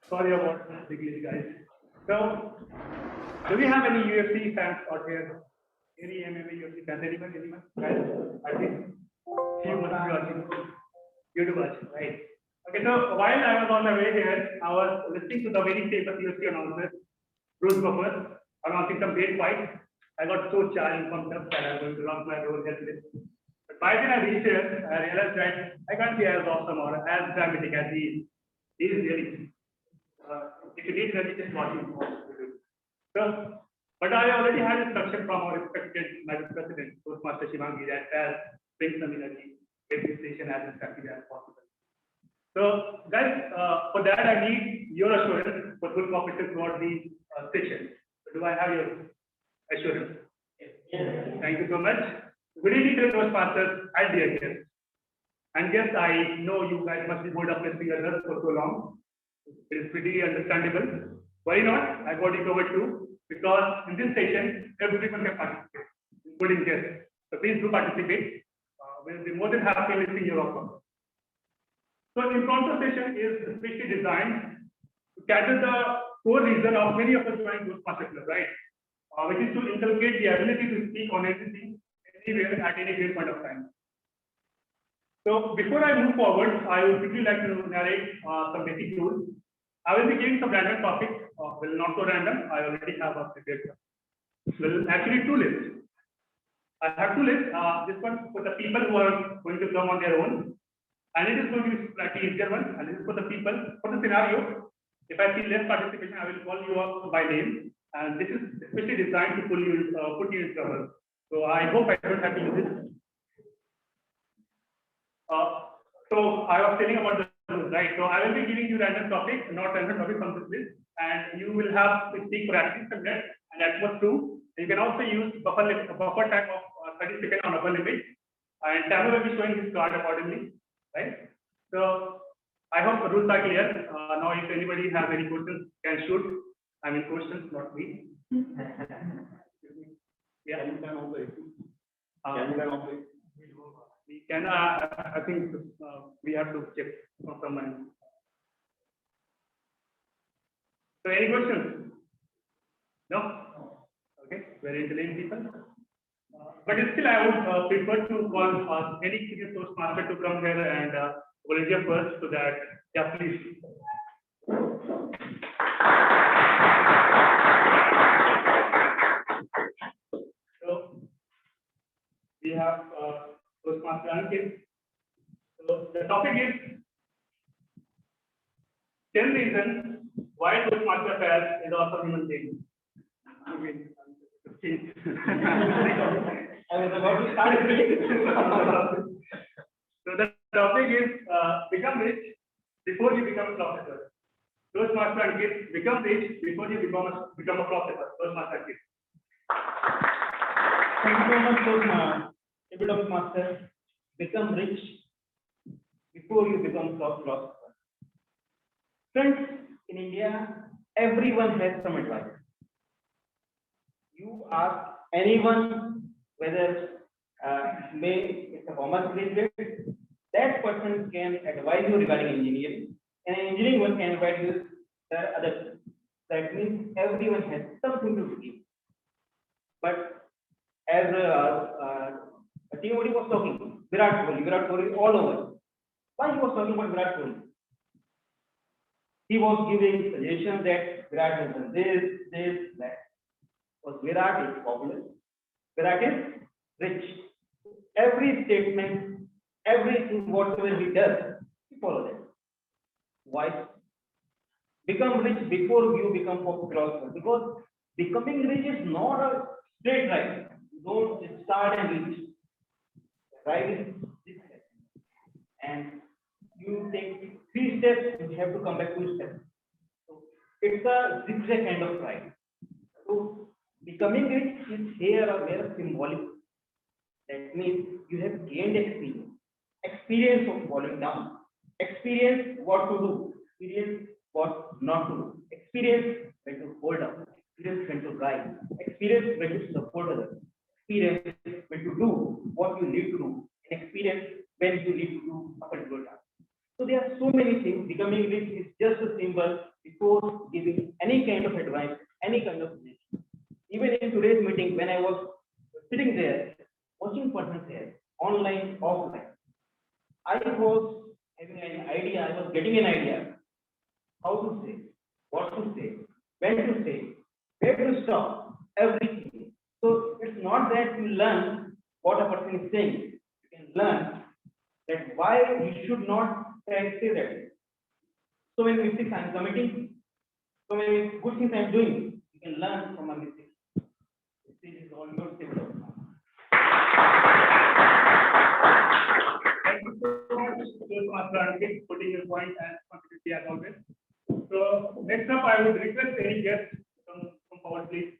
Sorry about the glitch, guys. So, do we have any UFC fans out here? Any MMA UFC fans? Anyone? Guys, I think you must be watching. YouTubers, right? Okay, so while I was on the way here, I was listening to the very famous UFC announcer, Bruce Buffer, announcing some great fights. I got so charged and pumped up that I was going to run my role helpless. But by the time I reached here, I realized that I can't be as awesome or as dramatic as he is. He is really. If you need really just watch him. So, but I already had instruction from our respected Madam President, Toastmaster Shivangi, that bring some energy, make this station as effective as possible. So, guys, for that I need your assurance for good cooperation throughout the session. So do I have your assurance? Yes. Thank you so much. Good evening to the Toastmasters and dear guests. And yes, I know you guys must be bored of listening to us for so long. It is pretty understandable. Why not? I got it covered too, because in this session, everyone can participate, including guests. So please do participate. We'll be more than happy listening your offer. So impromptu session is especially designed to capture the core reason of many of us joining Toastmaster Club, right? Which is to inculcate the ability to speak on anything, anywhere, at any given point of time. So before I move forward, I would quickly like to narrate some basic rules. I will be giving some random topics. Well, not so random. I already have a prepared. Well, actually two lists. I have two lists. This one for the people who are going to come on their own, and it is going to be slightly easier one. And this is for the people for the scenario. If I see less participation, I will call you up by name, and this is especially designed to put you in trouble. So I hope I don't have to use this. So I was telling about the rules, right? So I will be giving you random topics, not random topics on this list, and you will have to speak for at least a minute, and that was true. You can also use buffer time of 30 seconds on upper limit, and Tamil will be showing his card accordingly, right? So I hope the rules are clear. Now, if anybody has any questions, can shoot. I mean, questions, not me. Yeah. can, I think we have to check from someone. So any questions? No? Okay, very intelligent people. But still, I would prefer to call any senior Toastmaster to come here and volunteer first so that, yeah, please. So, we have Toastmaster Ankit. So, the topic is 10 reasons why Toastmaster fails is also human being. I mean, I was about to start it. So the topic is become rich before you become a professor. Toastmaster Ankit, become rich before you become a professor. Toastmaster Ankit. Thank you so much, Toastmaster. Become rich before you become philosopher. Friends, in India, everyone has some advice. You ask anyone whether it's a commerce graduate, that person can advise you regarding engineering, and an engineering one can advise you the other. That means everyone has something to give. But as TOD was talking, Virat Kohli all over. Why he was talking about Virat Kohli? He was giving suggestions that Virat has done this, that. Because Virat is popular, Virat is rich. Every statement, everything, whatever he does, he follows it. Why? Become rich before you become a philosopher. Because becoming rich is not a straight line. You don't start and reach. Right is this step. And you take 3 steps, you have to come back 2 steps. So it's a zigzag kind of ride. So becoming rich is here or there symbolic. That means you have gained experience of falling down, experience what to do, experience what not to do, experience when to hold up, experience when to rise, experience when to support others, experience when to do what you need to do, and experience when you need to do a particular task. So there are so many things. Becoming rich is just a symbol before giving any kind of advice, any kind of suggestion. Even in today's meeting, when I was sitting there, watching persons there, online, offline, I was having an idea, I was getting an idea how to say, what to say, when to say, where to stop, everything. So it's not that you learn what a person is saying, you can learn that why you should not say that. So many mistakes I am committing, so many good things I am doing, you can learn from my mistakes. This is all your table. Thank you so much, Toastmaster Ankit, putting your point and contributing as always. So next up, I would request any guest from forward, please.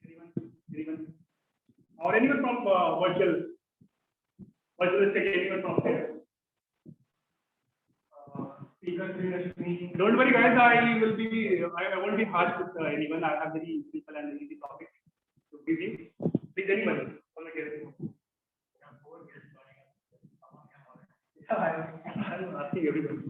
Anyone, or anyone from virtual stage, anyone from there. Don't worry, guys. I won't be harsh with anyone. I have very simple and easy topic to give you. Please, anyone from the guest. I'm asking everybody.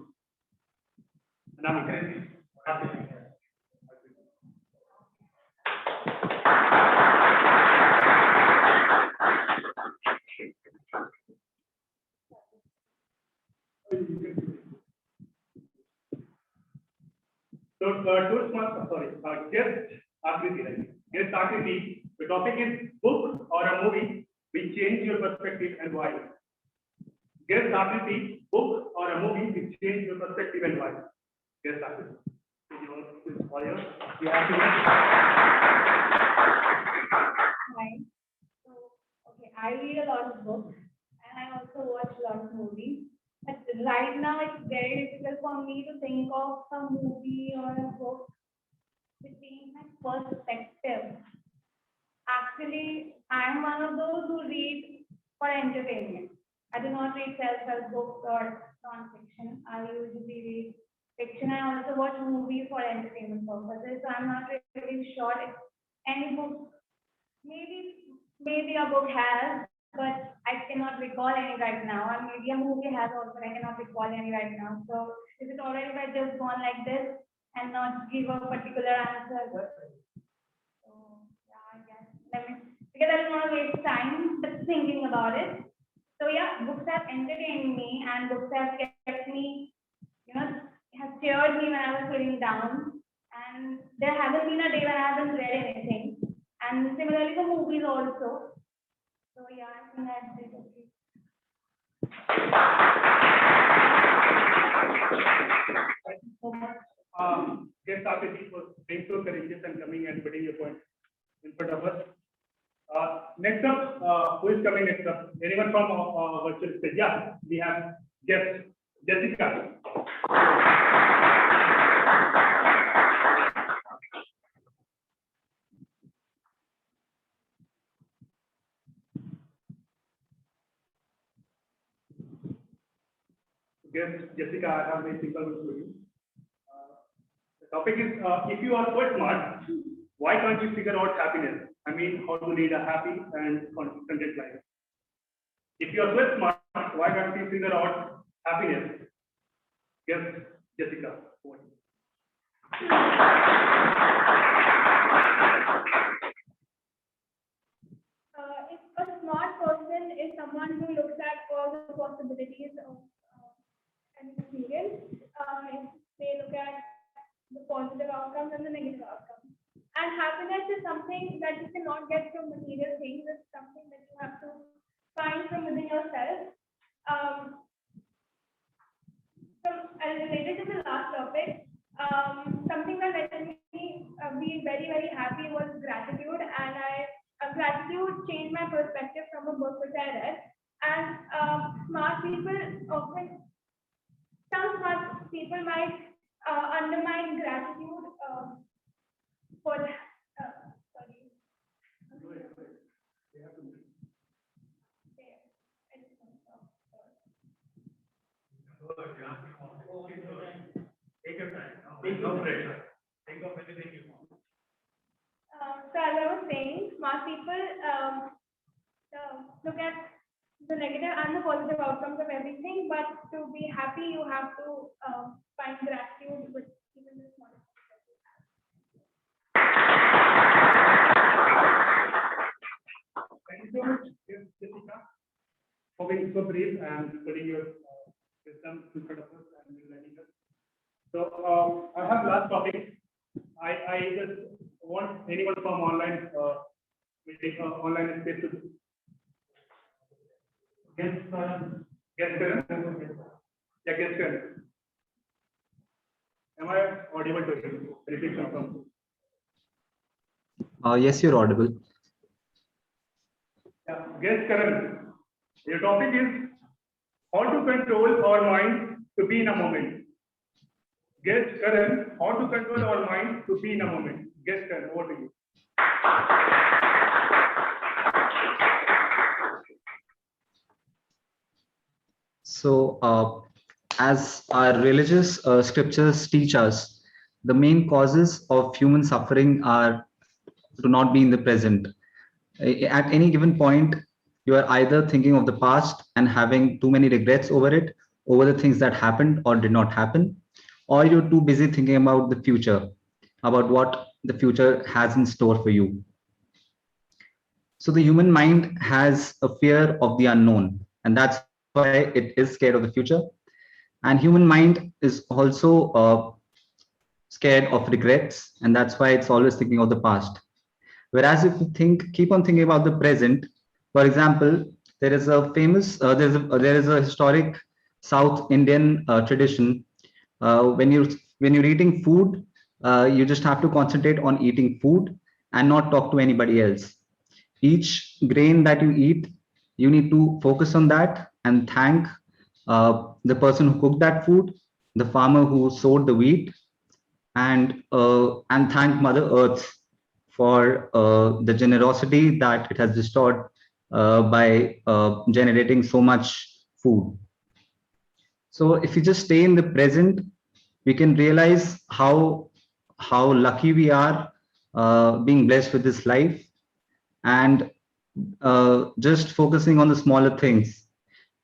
So, guest Akriti, the topic is book or a movie which change your perspective and why. Guest Akriti, book or a movie which change your perspective and why. Guest Akriti. Hi. So, okay, I read a lot of books and I also watch a lot of movies. But right now, it's very difficult for me to think of a movie or a book which change my perspective. Actually, I'm one of those who read for entertainment. I do not read self-help books or non-fiction. I usually read fiction. I also watch movies for entertainment purposes. So I'm not really sure if any book, maybe a book has but I cannot recall any right now. And maybe a movie has also, but I cannot recall any right now. So is it alright if I just go on like this and not give a particular answer? So yeah, I guess because I don't want to waste time just thinking about it. So yeah, books have entertained me and books have kept me, has cheered me when I was feeling down. And there hasn't been a day when I haven't read anything. And similarly the movies also. So yeah, I think that's it. Thank you so much. Guest Akiti for being so courageous and coming and putting your point in front of us. Next up, who is coming next up? Anyone from virtual stage? Yeah, we have guest Jessica. Guest Jessica, I have a simple one for you. The topic is, if you are so smart, why can't you figure out happiness? I mean, how to lead a happy and contented life. If you are so smart, why can't you figure out happiness? Yes, Jessica. If a smart person is someone who looks at all the possibilities of an experience, if they look at the positive outcomes and the negative outcomes. And happiness is something that you cannot get from material things. It's something that you have to find from within yourself. So, related to the last topic, something that made me be very, very happy was gratitude. And gratitude changed my perspective from a book which I read. And smart people often, some smart people might undermine gratitude for sorry. Take your time. No pressure. Think of anything you want. So as I was saying, smart people look at the negative and the positive outcomes of everything, but to be happy, you have to find gratitude with even the smallest. Thank you so much, Jessica, for being so brief and putting your wisdom in front of us and enlightening us. So I have last topic. I just want anyone from online meeting online space to guest Karan. Yeah, guest Karan. Am I audible to you? Repeat confirm. Yes, you're audible. Yeah, guest Karan. Your topic is how to control our mind to be in a moment. Guest Karan, how to control our mind to be in a moment. Guest Karan, over to you. So, as our religious scriptures teach us, the main causes of human suffering are to not be in the present. At any given point, you are either thinking of the past and having too many regrets over it, over the things that happened or did not happen, or you're too busy thinking about the future, about what the future has in store for you. So the human mind has a fear of the unknown, and that's why it is scared of the future. And human mind is also scared of regrets, and that's why it's always thinking of the past. Whereas if you keep on thinking about the present, for example, there is a famous, there is a historic South Indian tradition. When you're eating food, you just have to concentrate on eating food and not talk to anybody else. Each grain that you eat, you need to focus on that and thank the person who cooked that food, the farmer who sowed the wheat, and thank Mother Earth for the generosity that it has bestowed by generating so much food. So if you just stay in the present, we can realize how lucky we are being blessed with this life. And just focusing on the smaller things.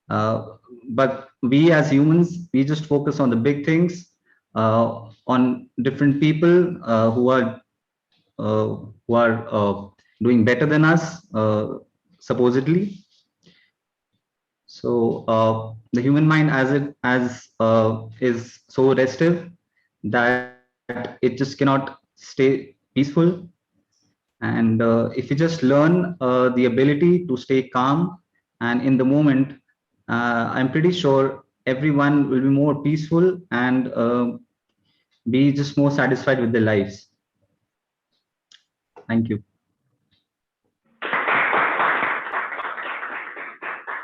But we as humans, we just focus on the big things, on different people who are doing better than us, supposedly. So the human mind, is so restive that it just cannot stay peaceful. And if you just learn the ability to stay calm and in the moment, I'm pretty sure everyone will be more peaceful and be just more satisfied with their lives. Thank you.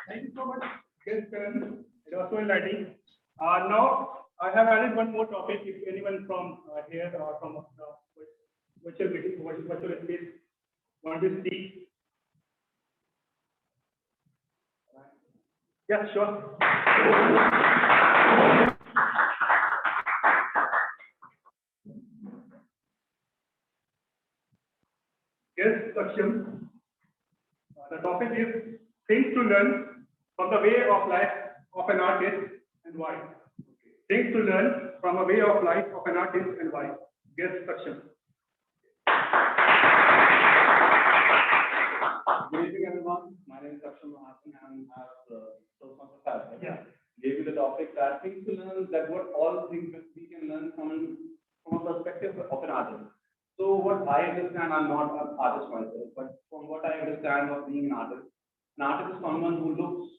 Thank you so much, yes, Karan. It was so enlightening. Now, I have added one more topic. If anyone from here or from virtual meeting, virtual space want to speak. Yeah, sure. Yes, Saksham. The topic is things to learn from the way of life of an artist and why. Things to learn from a way of life of an artist and why. Yes, Saksham. Good evening, everyone. My name is Saksham Mahasan and I have Toastmasters. Yeah. Gave you the topic that things to learn, that what all things that we can learn from a perspective of an artist. So what I understand, I'm not an artist myself, but from what I understand of being an artist is someone who looks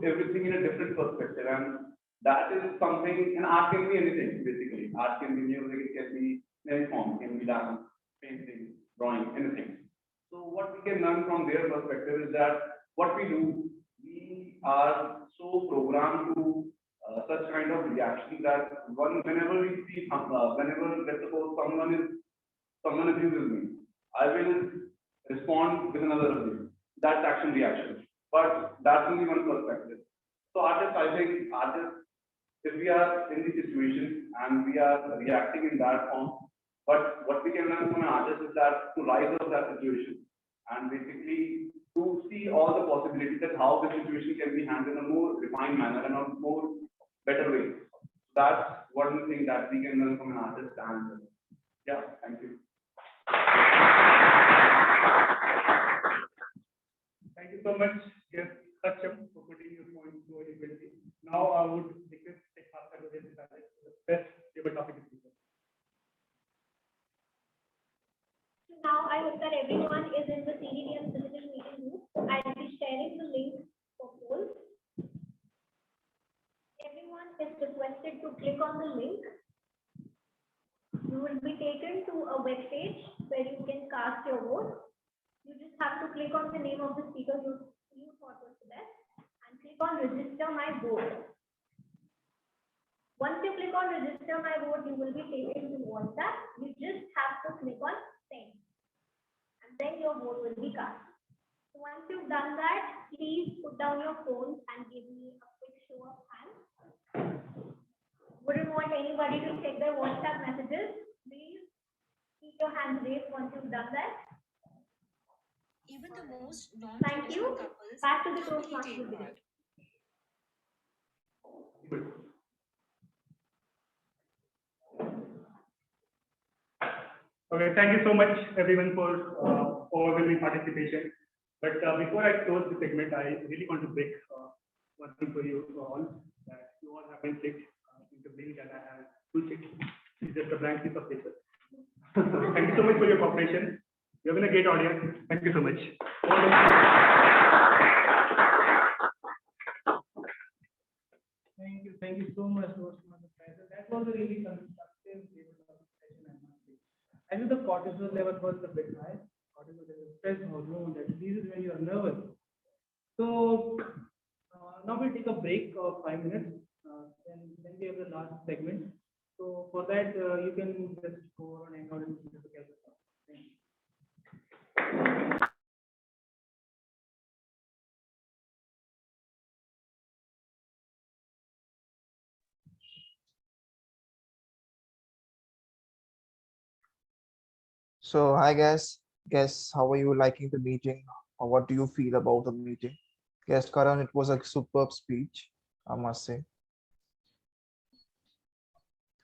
everything in a different perspective, and that is something. And art can be anything basically. Art can be music, it can be any form, it can be dance, painting, drawing, anything. So what we can learn from their perspective is that what we do, we are so programmed to such kind of reaction that whenever we see, whenever let's suppose someone abuses me, I will respond with another abuse. That's action reaction. But that's only one perspective. So artists, I think artists, if we are in the situation and we are reacting in that form, but what we can learn from an artist is that to rise above that situation and basically to see all the possibilities that how the situation can be handled in a more refined manner and a more better way. That's one thing that we can learn from an artist. And yeah, thank you. Thank you so much, yes, Saksham, for putting your point so eloquently. Now I would request Tekfasa to raise his hand. The best table topic is speaker. So now I hope that everyone is in the CDDM digital meeting room. I'll be sharing the link for polls. Everyone is requested to click on the link. You will be taken to a web page where you can cast your vote. You just have to click on the name of the speaker you thought was the best and click on register my vote. Once you click on register my vote, you will be taken to WhatsApp. You just have to click on send and then your vote will be cast. So once you've done that, please put down your phones and give me a quick show of hands. Wouldn't want anybody to check their WhatsApp messages. Please keep your hands raised once you've done that. Even the most Thank you. couples Back to the happily Toastmasters take video. part. Okay, thank you so much everyone for overwhelming participation. But before I close the segment, I really want to break one thing for you all, that you all have been checked in the link that I have two checks. It's just a blank piece of paper. Thank you so much for your cooperation. You have been a great audience. Thank you so much. Thank you so much, Toastmasters. That was a really constructive session, I must say. I know the cortisol level was a bit high. Cortisol is a stress hormone that releases when you are nervous. So now we'll take a break of 5 minutes. Then we have the last segment. So for that, you can just go on and hang out and listen together. Thank you. So hi guys, guests, how are you liking the meeting? Or what do you feel about the meeting? Guest Karan, it was a superb speech, I must say.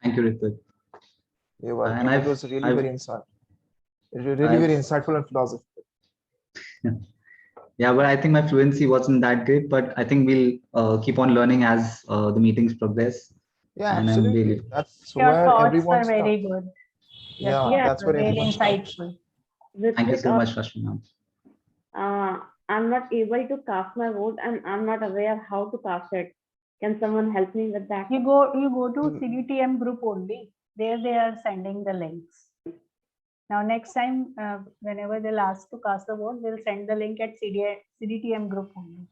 Thank you, Ritvik. You're welcome. And It was really very I've very insightful and philosophical. Yeah, but I think my fluency wasn't that great, but I think we'll keep on learning as the meetings progress. Yeah, And I'm absolutely. really, That's Your where thoughts everyone were very starts. good. Your Yeah, thoughts that's were where very everyone starts. insightful. thank you so much, Rashmi ma'am. I'm not able to cast my vote and I'm not aware how to cast it. Can someone help me with that? You go to CDTM group only. There they are sending the links. Now next time, whenever they'll ask to cast the vote, they'll send the link at CDTM group only.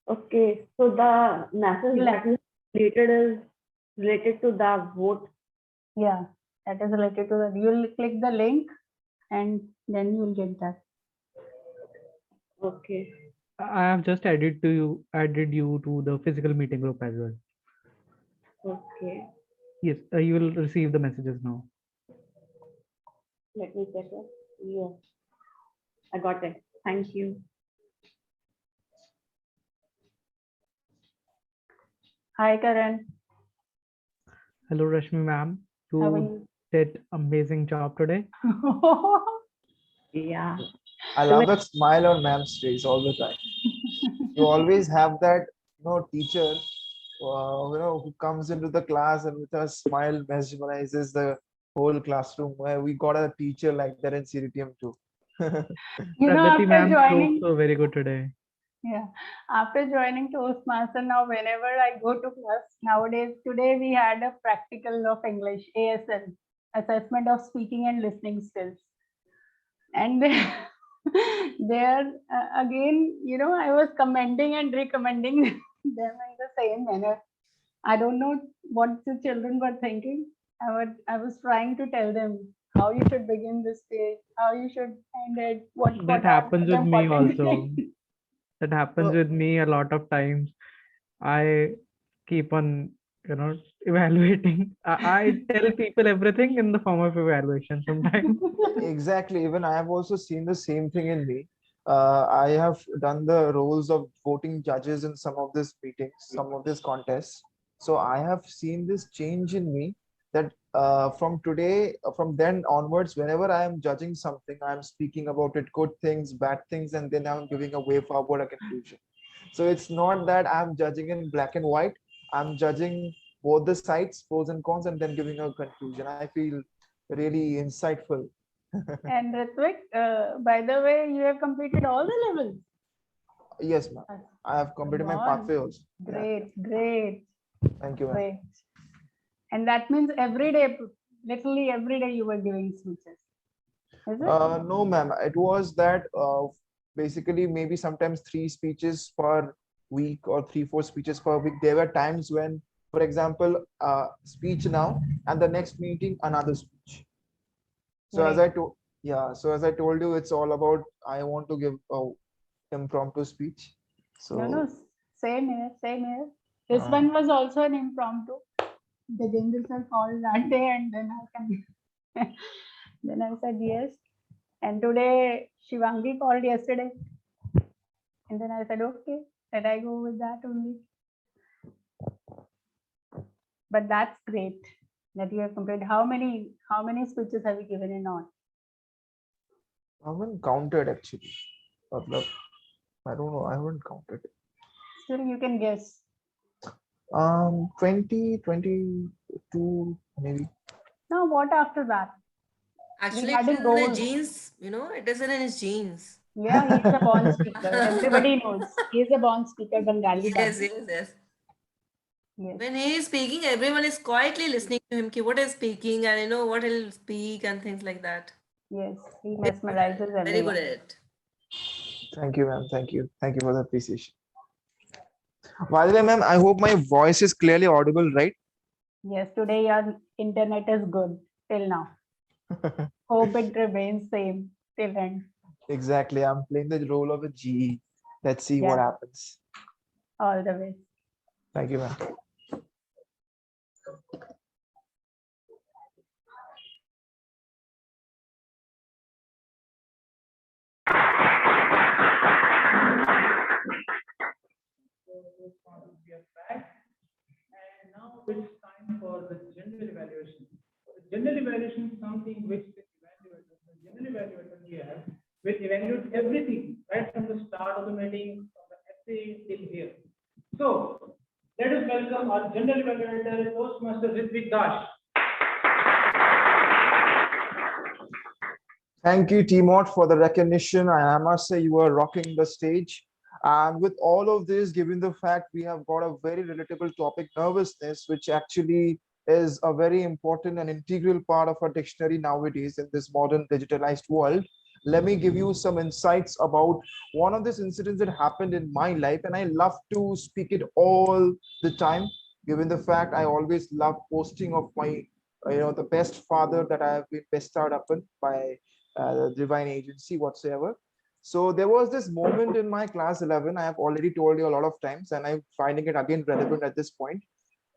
Okay, so the message Yeah. that is related to the vote. Yeah, that is related to the. You'll click the link, and then you'll get that. Okay. I have just added you to the physical meeting group as well. Okay. Yes, you will receive the messages now. Let me check it. Yes. I got it. Thank you. Hi, Karan. Hello, Rashmi ma'am. How are You you? did amazing job today. Yeah. I love that smile on ma'am's face all the time. You always have that, teacher, who comes into the class and with a smile mesmerizes the whole classroom. We got a teacher like that in CDTM too. Pragati After ma'am joining, spoke so very good today. yeah, after joining Toastmaster, now whenever I go to class nowadays, today we had a practical of English, ASL, assessment of speaking and listening skills. And there again, I was commenting and recommending them in the same manner. I don't know what the children were thinking. I was trying to tell them how you should begin this page, how you should end it, what That are happens the with me important also. things. That happens with me a lot of times. I keep on, evaluating. I tell people everything in the form of evaluation sometimes. Exactly. Even I have also seen the same thing in me. I have done the roles of voting judges in some of these meetings, some of these contests. So I have seen this change in me that from then onwards, whenever I am judging something, I am speaking about it, good things, bad things, and then I'm giving a way forward, a conclusion. So it's not that I'm judging in black and white. I'm judging both the sides, pros and cons, and then giving a conclusion. I feel really insightful. And Ritvik, by the way, you have completed all the levels. Yes, ma'am. I have completed my Come pathway on. also. Yeah. Great. Thank you, ma'am. Great. And that means every day, literally every day you were giving speeches. Is it? No, ma'am. It was that basically maybe sometimes 3 speeches per week or 3-4 speeches per week. There were times when, for example, speech now and the next meeting another speech. So as I told, so as I told you, it's all about I want to give a impromptu speech. So No, same here. This one was also an impromptu. The angels are called that day, and then then I said yes. And today Shivangi called yesterday, and then I said okay, let I go with that only. But that's great that you have completed. How many speeches have you given in all? I haven't counted actually. Matlab, I don't know. I haven't counted. Still, you can guess. 20, 22 maybe. Now what after that? Actually, had it in is in his goals. genes, it isn't in his genes. Yeah, he's a born speaker. Everybody knows. He's a born speaker, Bengali. Yes, Babu. yes. Yes. When he is speaking, everyone is quietly listening to him, what he's speaking and what he'll speak and things like that. Yes, he mesmerizes everyone. Very good at it. Thank you, ma'am. Thank you. Thank you for the appreciation. By the way, ma'am, I hope my voice is clearly audible, right? Yes, today your internet is good till now. Hope it remains same till end. Exactly. I'm playing the role of a GE. Let's see what happens. All the way. Thank you, ma'am. it's time for the general evaluation. The general evaluation is something which the general evaluator we have will evaluate everything right from the start of the meeting, from the essay till here. So let us welcome our general evaluator, Toastmaster Ritvik Dash. Thank you, Timot, for the recognition. I must say you are rocking the stage. And with all of this, given the fact we have got a very relatable topic, nervousness, which actually is a very important and integral part of our dictionary nowadays in this modern digitalized world, let me give you some insights about one of these incidents that happened in my life. And I love to speak it all the time, given the fact I always love posting of my, the best father that I have been bestowed upon by the divine agency whatsoever. So there was this moment in my class 11, I have already told you a lot of times, and I'm finding it again relevant at this point.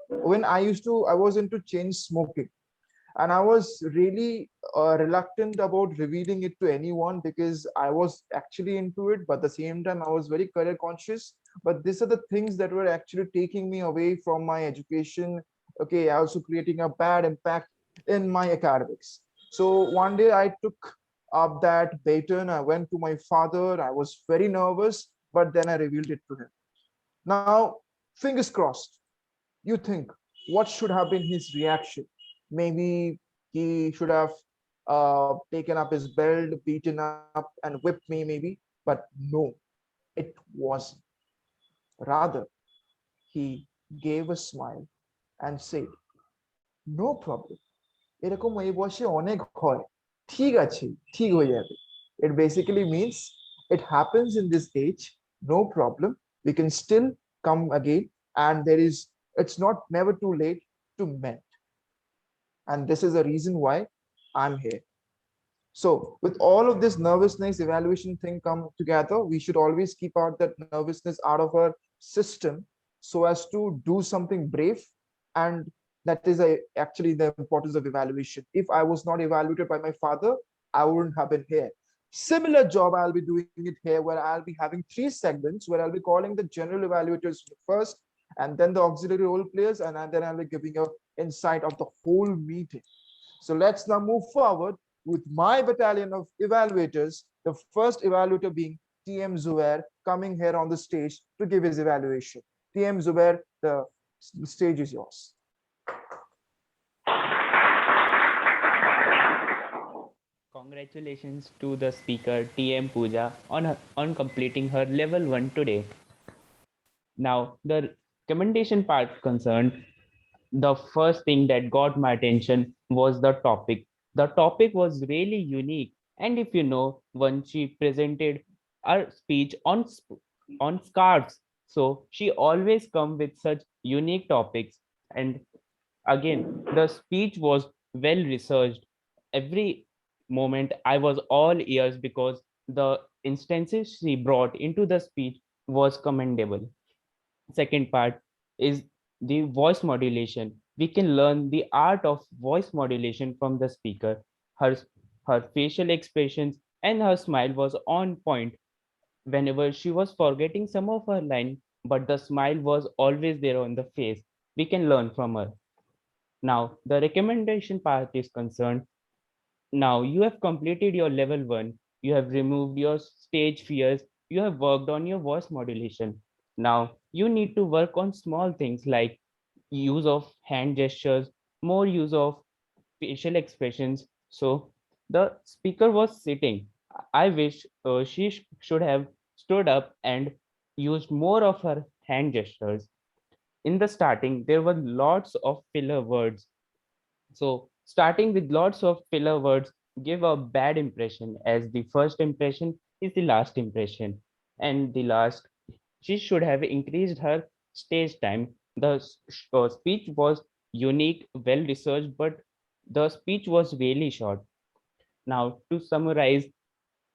When I was into chain smoking, and I was really reluctant about revealing it to anyone because I was actually into it, but at the same time I was very career conscious. But these are the things that were actually taking me away from my education. Okay, also creating a bad impact in my academics. So one day I took up that baton. I went to my father. I was very nervous, but then I revealed it to him. Now, fingers crossed. You think what should have been his reaction? Maybe he should have taken up his belt, beaten up, and whipped me, maybe. But no, it wasn't. Rather, he gave a smile and said, "No problem. এরকম এই বয়সে অনেক হয়, ঠিক আছে, ঠিক হয়ে যাবে." It basically means it happens in this age, no problem. We can still come again, and it's not never too late to mend. And this is the reason why I'm here. So with all of this nervousness evaluation thing come together, we should always keep out that nervousness out of our system so as to do something brave. And that is actually the importance of evaluation. If I was not evaluated by my father, I wouldn't have been here. Similar job, I'll be doing it here, where I'll be having 3 segments, where I'll be calling the general evaluators first, and then the auxiliary role players, and then I'll be giving an insight of the whole meeting. So let's now move forward with my battalion of evaluators, the first evaluator being TM Zubair, coming here on the stage to give his evaluation. TM Zubair, the stage is yours. Congratulations to the speaker TM Pooja on completing her level 1 today. Now, the recommendation part concerned, the first thing that got my attention was the topic. The topic was really unique, and if you know, when she presented her speech on scarves, so she always come with such unique topics. And again, the speech was well researched. Every moment I was all ears because the instances she brought into the speech was commendable. Second part is the voice modulation. We can learn the art of voice modulation from the speaker. Her facial expressions and her smile was on point whenever she was forgetting some of her line, but the smile was always there on the face. We can learn from her. Now, the recommendation part is concerned. Now you have completed your level 1, you have removed your stage fears, you have worked on your voice modulation. Now you need to work on small things like use of hand gestures, more use of facial expressions. So the speaker was sitting. I wish she should have stood up and used more of her hand gestures. In the starting, there were lots of filler words. So starting with lots of filler words give a bad impression, as the first impression is the last impression. And the last, she should have increased her stage time. The speech was unique, well researched, but the speech was really short. Now to summarize,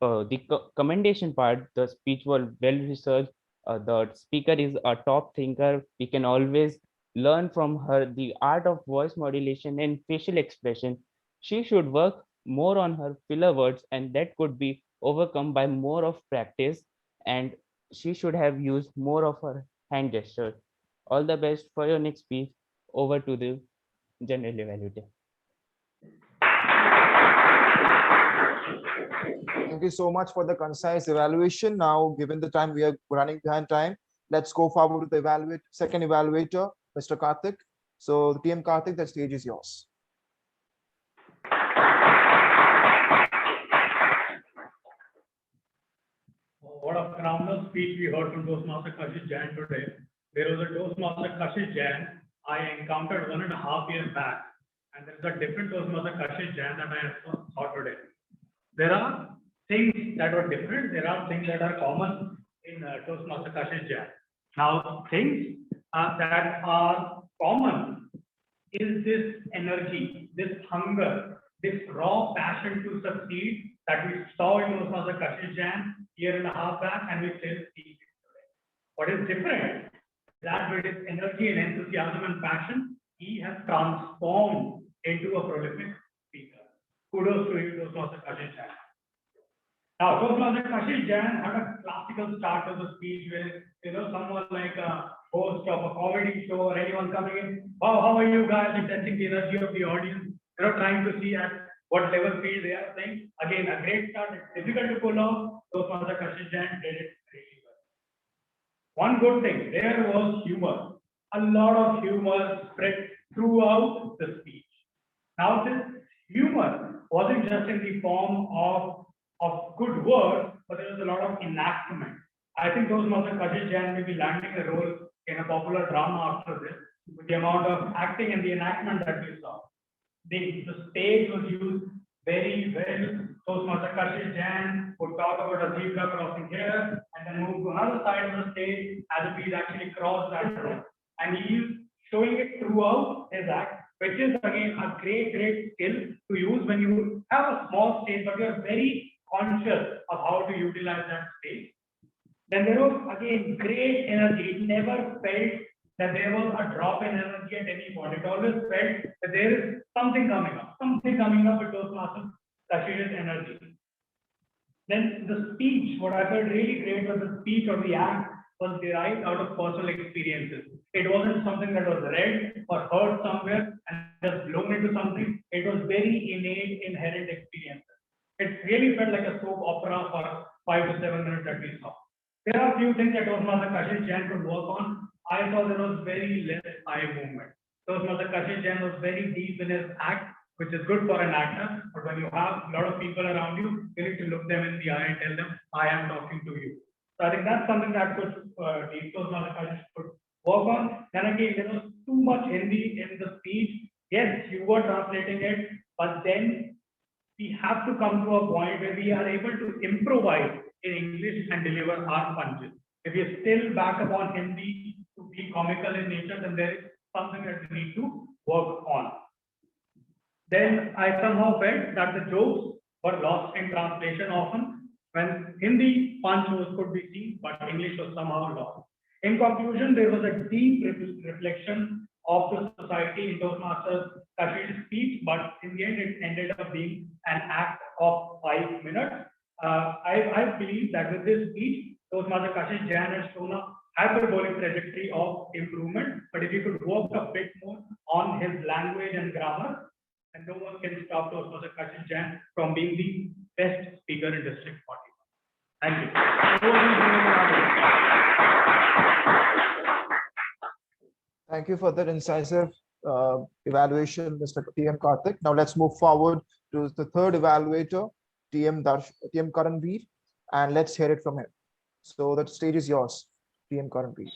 the commendation part, the speech was well researched. The speaker is a top thinker. We can always learn from her the art of voice modulation and facial expression. She should work more on her filler words, and that could be overcome by more of practice. And she should have used more of her hand gesture. All the best for your next speech. Over to the general evaluator. Thank you so much for the concise evaluation. Now, given the time, we are running behind time. Let's go forward with the second evaluator, Mr. Karthik. So, the TM Karthik, the stage is yours. What a phenomenal speech we heard from Toastmaster Kashish Jain today. There was a Toastmaster Kashish Jain I encountered 1.5 years back, and there is a different Toastmaster Kashish Jain that I saw today. There are things that are different. There are things that are common in Toastmaster Kashish Jain. Now, things that are common is this energy, this hunger, this raw passion to succeed that we saw in Toastmaster Kashish Jain 1.5 years back, and we still see it today. What is different is that with his energy and enthusiasm and passion, he has transformed into a prolific speaker. Kudos to you, Toastmaster Kashish Jain. Now, Toastmaster Kashish Jain had a classical start to the speech where, someone like a host of a comedy show or anyone coming in, wow, how are you guys, and sensing the energy of the audience, trying to see at what level field they are playing. Again, a great start. It's difficult to pull off. Toastmaster Kashish Jain did it really well. One good thing, there was humor. A lot of humor spread throughout the speech. Now, this humor wasn't just in the form of good words, but there was a lot of enactment. I think Toastmaster Kashish Jain may be landing a role in a popular drama after this, with the amount of acting and the enactment that we saw. The stage was used very well. Toastmaster Kashish Jain would talk about a zebra crossing here and then move to another side of the stage as if he's actually crossed that road. And he's showing it throughout his act, which is again a great skill to use when you have a small stage, but you're very conscious of how to utilize that stage. Then there was again great energy. It never felt that there was a drop in energy at any point. It always felt that there is something coming up with Toastmaster Kashish's energy. Then the speech, what I felt really great was the speech or the act was derived out of personal experiences. It wasn't something that was read or heard somewhere and just blown into something. It was very innate, inherent experiences. It really felt like a soap opera for 5 to 7 minutes that we saw. There are a few things that Toastmaster Kashish Jain could work on. I saw there was very less eye movement. Toastmaster Kashish Jain was very deep in his act, which is good for an actor. But when you have a lot of people around you, you need to look them in the eye and tell them, I am talking to you. So I think that's something that Toastmaster Kashish could work on. Then again, there was too much Hindi in the speech. Yes, you were translating it, but then we have to come to a point where we are able to improvise in English and deliver our punches. If we still back upon Hindi to be comical in nature, then there is something that we need to work on. Then I somehow felt that the jokes were lost in translation often when Hindi punch could be seen, but English was somehow lost. In conclusion, there was a deep reflection of the society in Toastmaster Kashish's speech, but in the end, it ended up being an act of 5 minutes. I believe that with this speech, Toastmaster Kashish Jain has shown a hyperbolic trajectory of improvement, but if you could work a bit more on his language and grammar, and no one can stop Toastmaster Kashish Jain from being the best speaker in District 41. Thank you. Thank you for that incisive evaluation, Mr. TM Karthik. Now let's move forward to the third evaluator, TM Karanveer, and let's hear it from him. So the stage is yours, TM Karanveer.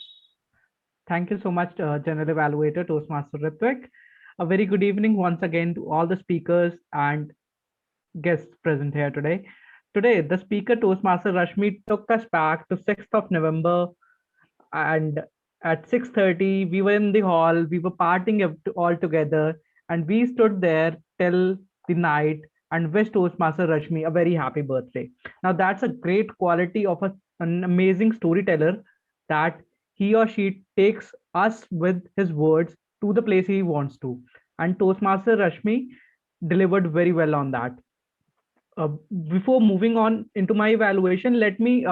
Thank you so much, General Evaluator Toastmaster Ritwik. A very good evening once again to all the speakers and guests present here today. Today, the speaker Toastmaster Rashmi took us back to 6th of November, and at 6:30, we were in the hall, we were partying all together, and we stood there till the night and wished Toastmaster Rashmi a very happy birthday. Now, that's a great quality of an amazing storyteller, that he or she takes us with his words to the place he wants to. And Toastmaster Rashmi delivered very well on that. Before moving on into my evaluation, let me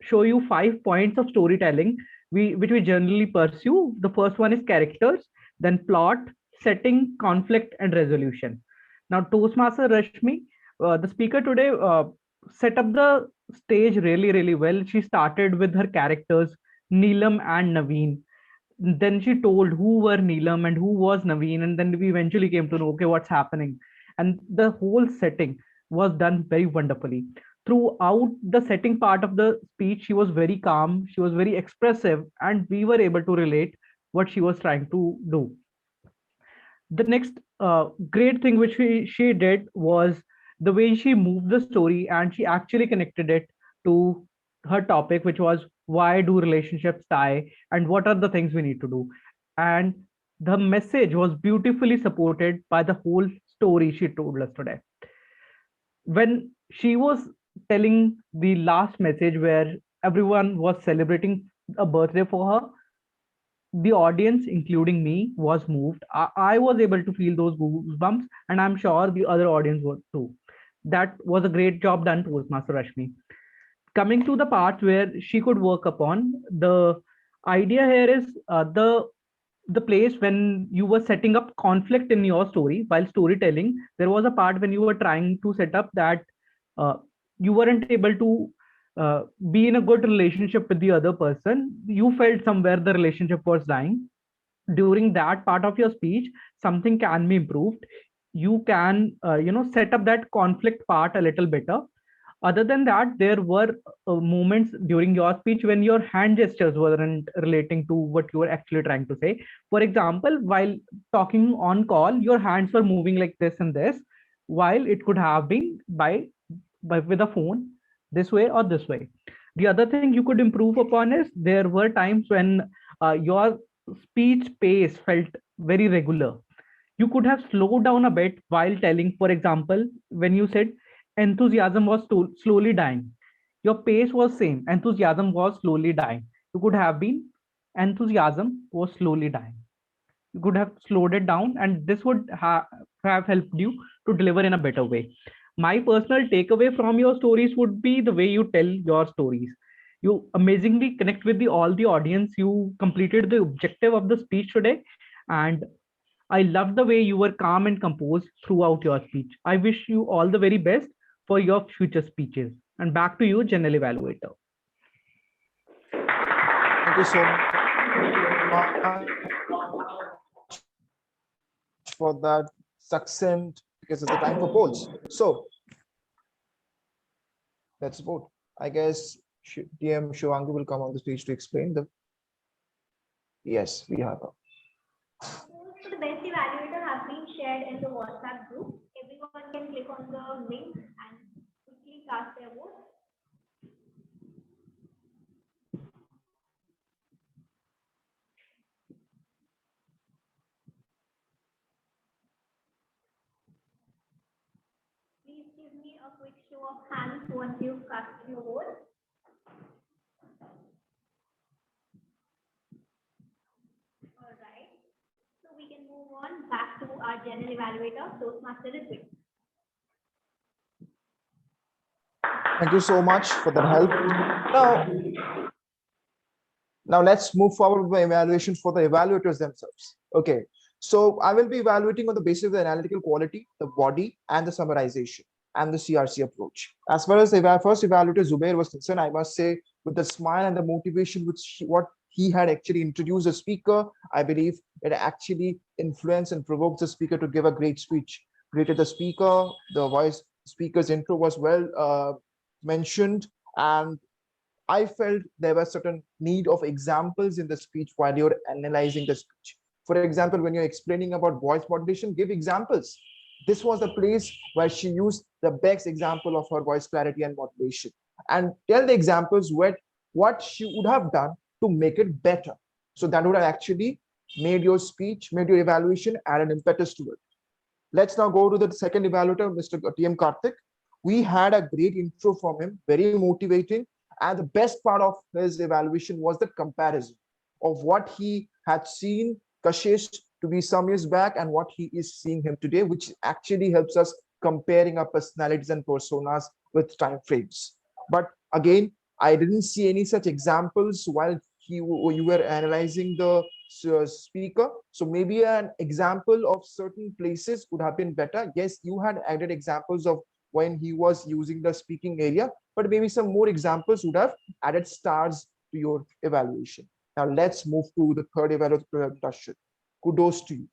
show you 5 points of storytelling which we generally pursue. The first one is characters. then plot, setting, conflict, and resolution. Now, Toastmaster Rashmi, the speaker today, set up the stage really, really well. She started with her characters, Neelam and Naveen. Then she told who were Neelam and who was Naveen, and then we eventually came to know, okay, what's happening. And the whole setting was done very wonderfully. Throughout the setting part of the speech, she was very calm, she was very expressive, and we were able to relate what she was trying to do. The next great thing which she did was the way she moved the story, and she actually connected it to her topic, which was why do relationships die and what are the things we need to do. And the message was beautifully supported by the whole story she told us today. When she was telling the last message where everyone was celebrating a birthday for her, the audience, including me, was moved. I was able to feel those goosebumps, and I'm sure the other audience was too. That was a great job done, Toastmaster Rashmi. Coming to the part where she could work upon, the idea here is the place when you were setting up conflict in your story while storytelling. There was a part when you were trying to set up that you weren't able to be in a good relationship with the other person. You felt somewhere the relationship was dying. During that part of your speech, something can be improved. You can set up that conflict part a little better. Other than that, there were moments during your speech when your hand gestures weren't relating to what you were actually trying to say. For example, while talking on call, your hands were moving like this and this, while it could have been by with a phone, this way or this way. The other thing you could improve upon is there were times when your speech pace felt very regular. You could have slowed down a bit while telling. For example, when you said enthusiasm was slowly dying, your pace was same, enthusiasm was slowly dying. You could have been enthusiasm was slowly dying. You could have slowed it down, and this would have helped you to deliver in a better way. My personal takeaway from your stories would be the way you tell your stories. You amazingly connect with all the audience. You completed the objective of the speech today, and I love the way you were calm and composed throughout your speech. I wish you all the very best for your future speeches. And back to you, General Evaluator. Thank you so much for that succinct, because it's the time for polls. So let's vote. I guess DM Shivangi will come on the stage to explain the. Yes, we have her. So the best evaluator has been shared in the WhatsApp group. Everyone can click on the link and quickly cast their vote. Please give me a quick show of hands once you've casted your vote. All right. So we can move on back to our general evaluator, Toastmaster Ritwik. Thank you so much for that help. Now let's move forward with the evaluation for the evaluators themselves. Okay, so I will be evaluating on the basis of the analytical quality, the body, and the summarization, and the CRC approach. As far as the first evaluator Zubair was concerned, I must say, with the smile and the motivation which what he had actually introduced the speaker, I believe it actually influenced and provoked the speaker to give a great speech. Greeted the speaker, the voice speaker's intro was well mentioned, and I felt there was certain need of examples in the speech while you're analyzing the speech. For example, when you're explaining about voice modulation, give examples. This was the place where she used the best example of her voice clarity and modulation, and tell the examples what she would have done to make it better. So that would have actually made your speech, made your evaluation, add an impetus to it. Let's now go to the second evaluator, Mr. TM Karthik. We had a great intro from him, very motivating. And the best part of his evaluation was the comparison of what he had seen Kashish to be some years back and what he is seeing him today, which actually helps us comparing our personalities and personas with time frames. But again, I didn't see any such examples while you were analyzing the speaker. So maybe an example of certain places would have been better. Yes, you had added examples of when he was using the speaking area, but maybe some more examples would have added stars to your evaluation. Now let's move to the third evaluator, Darshan. Kudos to you.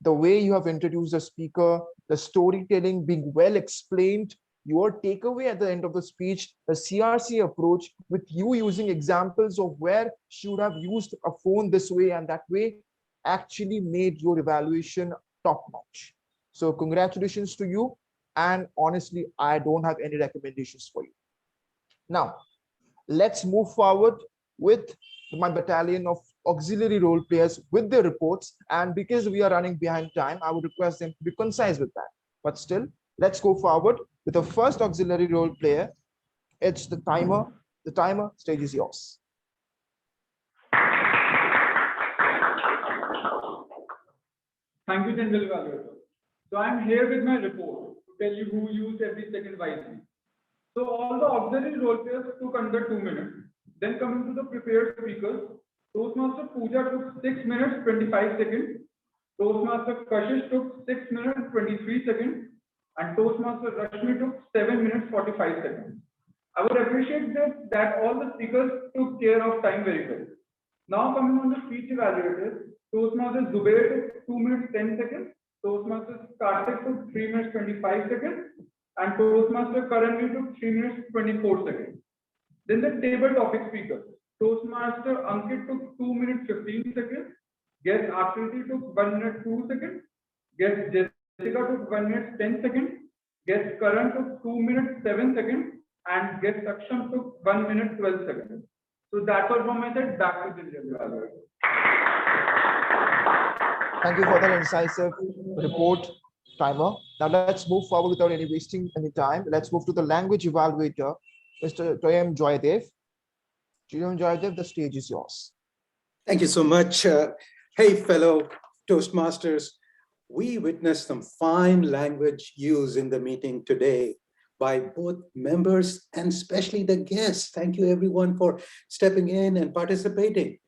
The way you have introduced the speaker, the storytelling being well explained, your takeaway at the end of the speech, the CRC approach with you using examples of where she would have used a phone this way and that way actually made your evaluation top notch. So congratulations to you. And honestly, I don't have any recommendations for you. Now, let's move forward with my battalion of auxiliary role players with their reports. And because we are running behind time, I would request them to be concise with that. But still, let's go forward with the first auxiliary role player. It's the timer. The timer stage is yours. Thank you, General Evaluator. So I'm here with my report to tell you who used every second wisely. So all the auxiliary role players took under 2 minutes. Then coming to the prepared speakers, Toastmaster Pooja took 6 minutes 25 seconds. Toastmaster Kashish took 6 minutes 23 seconds. And Toastmaster Rashmi took 7 minutes 45 seconds. I would appreciate that all the speakers took care of time very well. Now coming on the speech evaluators, Toastmaster Zubair took 2 minutes 10 seconds. Toastmaster Karthik took 3 minutes 25 seconds. And Toastmaster Karanvi took 3 minutes 24 seconds. Then the table topic speakers. Toastmaster Ankit took 2 minutes 15 seconds. Guest Akriti took 1 minute 2 seconds. Guest Jessica took 1 minute 10 seconds. Guest Karan took 2 minutes 7 seconds. And guest Saksham took 1 minute 12 seconds. So that's all from my side. Back to the general evaluator. Thank you for that incisive report, timer. Now let's move forward without any wasting any time. Let's move to the language evaluator, Mr. Toyam Joydev. Toyam Joydev, the stage is yours. Thank you so much. Hey, fellow Toastmasters, we witnessed some fine language use in the meeting today by both members and especially the guests. Thank you everyone for stepping in and participating.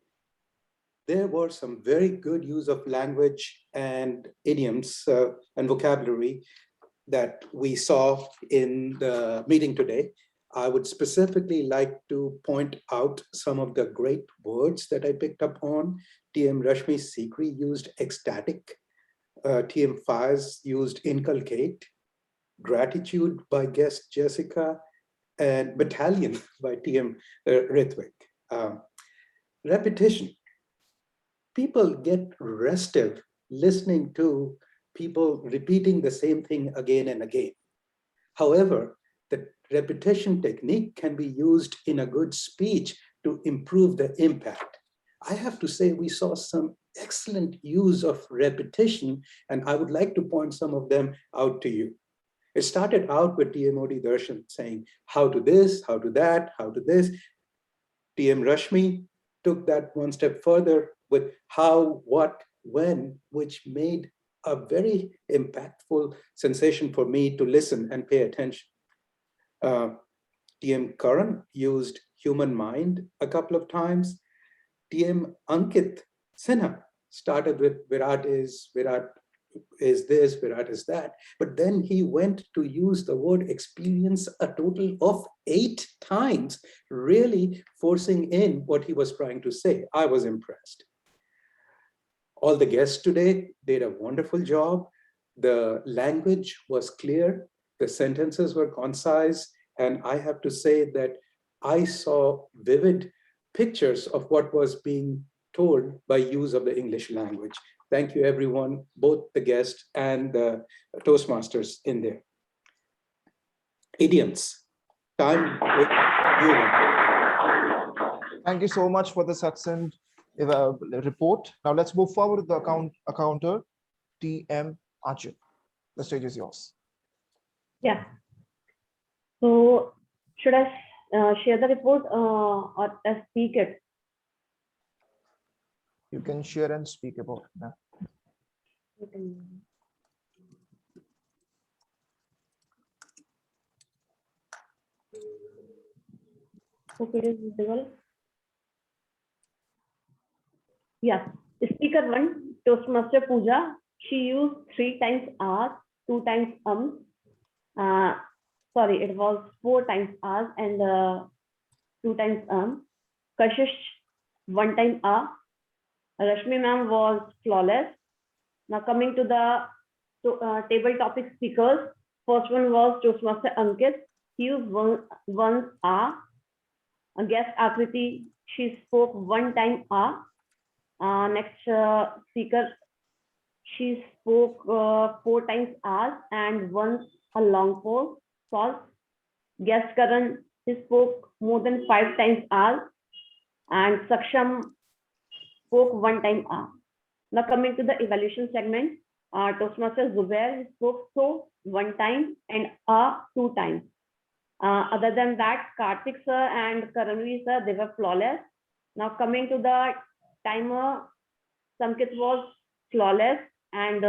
There were some very good use of language and idioms and vocabulary that we saw in the meeting today. I would specifically like to point out some of the great words that I picked up on. TM Rashmi Sikri used ecstatic. TM Faiz used inculcate. Gratitude by guest Jessica, and battalion by TM Ritwik. Repetition. People get restive listening to people repeating the same thing again and again. However, the repetition technique can be used in a good speech to improve the impact. I have to say we saw some excellent use of repetition, and I would like to point some of them out to you. It started out with TM Odi Darshan saying, how to this, how to that, how to this. TM Rashmi took that one step further with how, what, when, which made a very impactful sensation for me to listen and pay attention. TM Karan used human mind a couple of times. TM Ankit Sinha started with Virat is this, Virat is that. But then he went to use the word experience a total of 8 times, really forcing in what he was trying to say. I was impressed. All the guests today did a wonderful job. The language was clear. The sentences were concise. And I have to say that I saw vivid pictures of what was being told by use of the English language. Thank you, everyone, both the guests and the Toastmasters in there. Idioms. Time with you. Thank you so much for the succinct report. Now let's move forward with the accounter, TM Archer. The stage is yours. Yeah. So should I share the report or speak it? You can share and speak about it now. Okay, it is visible. Yeah. Speaker 1, Toastmaster Pooja. She used 3 times R, 2 times sorry, it was 4 times R and 2 times Kashish 1 time A. Rashmi ma'am was flawless. Now coming to the table topic speakers. First one was Toastmaster Ankit. He used one A. Guest Akriti, she spoke 1 time A. Next speaker, she spoke 4 times A and once a long pause. Guest Karan, he spoke more than 5 times A. And Saksham spoke 1 time A. Now coming to the evaluation segment, Toastmaster Zubair spoke so 1 time and A 2 times. Other than that, Karthik sir and Karanveer sir, they were flawless. Now coming to the timer, Samkit was flawless and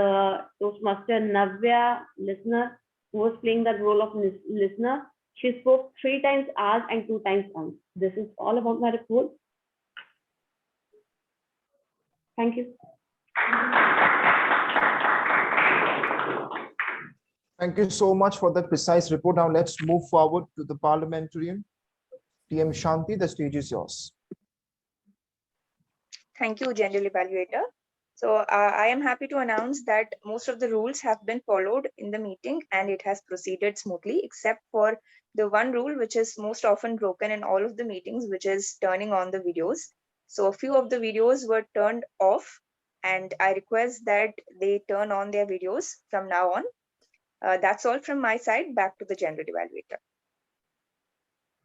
Toastmaster Navya, listener, who was playing the role of listener, she spoke 3 times R's and 2 times Ms. This is all about my report. Thank you. Thank you so much for that precise report. Now let's move forward to the parliamentarian. TM Shanti, the stage is yours. Thank you, General Evaluator. So I am happy to announce that most of the rules have been followed in the meeting and it has proceeded smoothly, except for the one rule which is most often broken in all of the meetings, which is turning on the videos. So a few of the videos were turned off and I request that they turn on their videos from now on. That's all from my side. Back to the General Evaluator.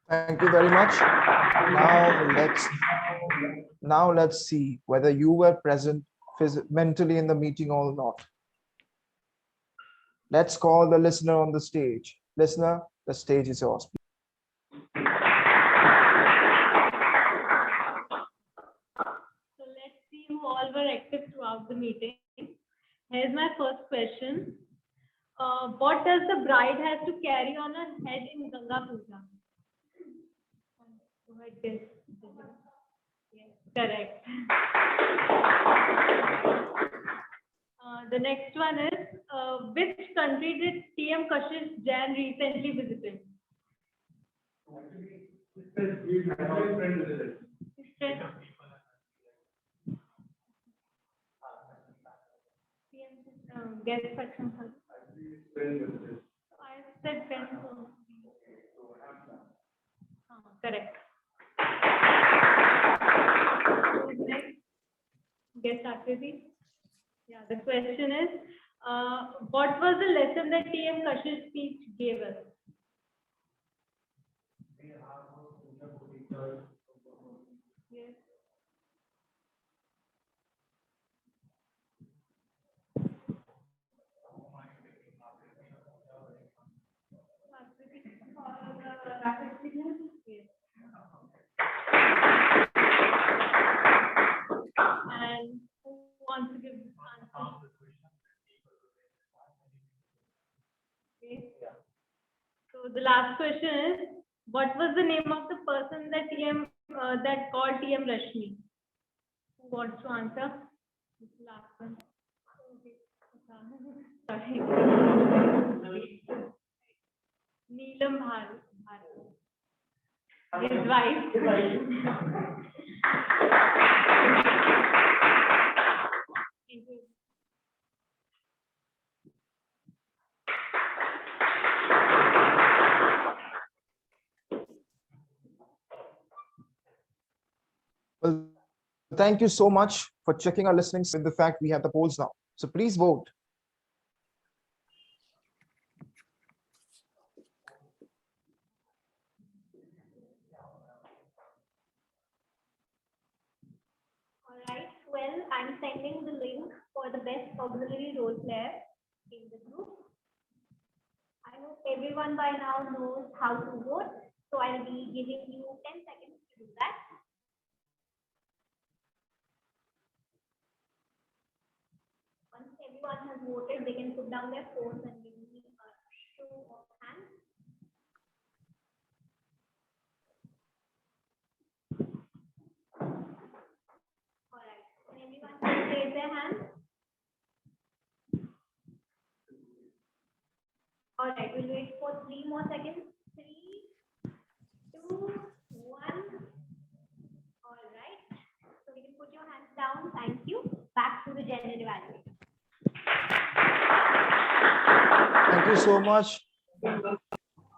Thank you very much. Now let's see whether you were present mentally in the meeting or not. Let's call the listener on the stage. Listener, the stage is yours. So let's see who all were active throughout the meeting. Here's my first question. What does the bride has to carry on her head in Ganga Puja? Yes, correct. The next one is, which country did TM Kashish Jain recently visited? Guess section. I said friends. Correct. Next, guess Akriti. Yeah, the question is, what was the lesson that TM Kashish speech gave us? Yes. And who wants to give this answer? Okay. So the last question is, what was the name of the person that that called TM Rashmi? Who wants to answer? This last one. Sorry. Neelam Bharat. His wife. Well, thank you so much for checking our listening. In the fact, we have the polls now. So please vote. Alright, well, I'm sending the link for the best auxiliary role player in the group. I hope everyone by now knows how to vote, so I'll be giving you 10 seconds to do that. Once everyone has voted, they can put down their phones and give me a show of hands. Alright, when everyone has All right, we'll wait for 3 more seconds. 3, 2, 1. All right. So you can put your hands down. Thank you. Back to the general evaluator. Thank you so much.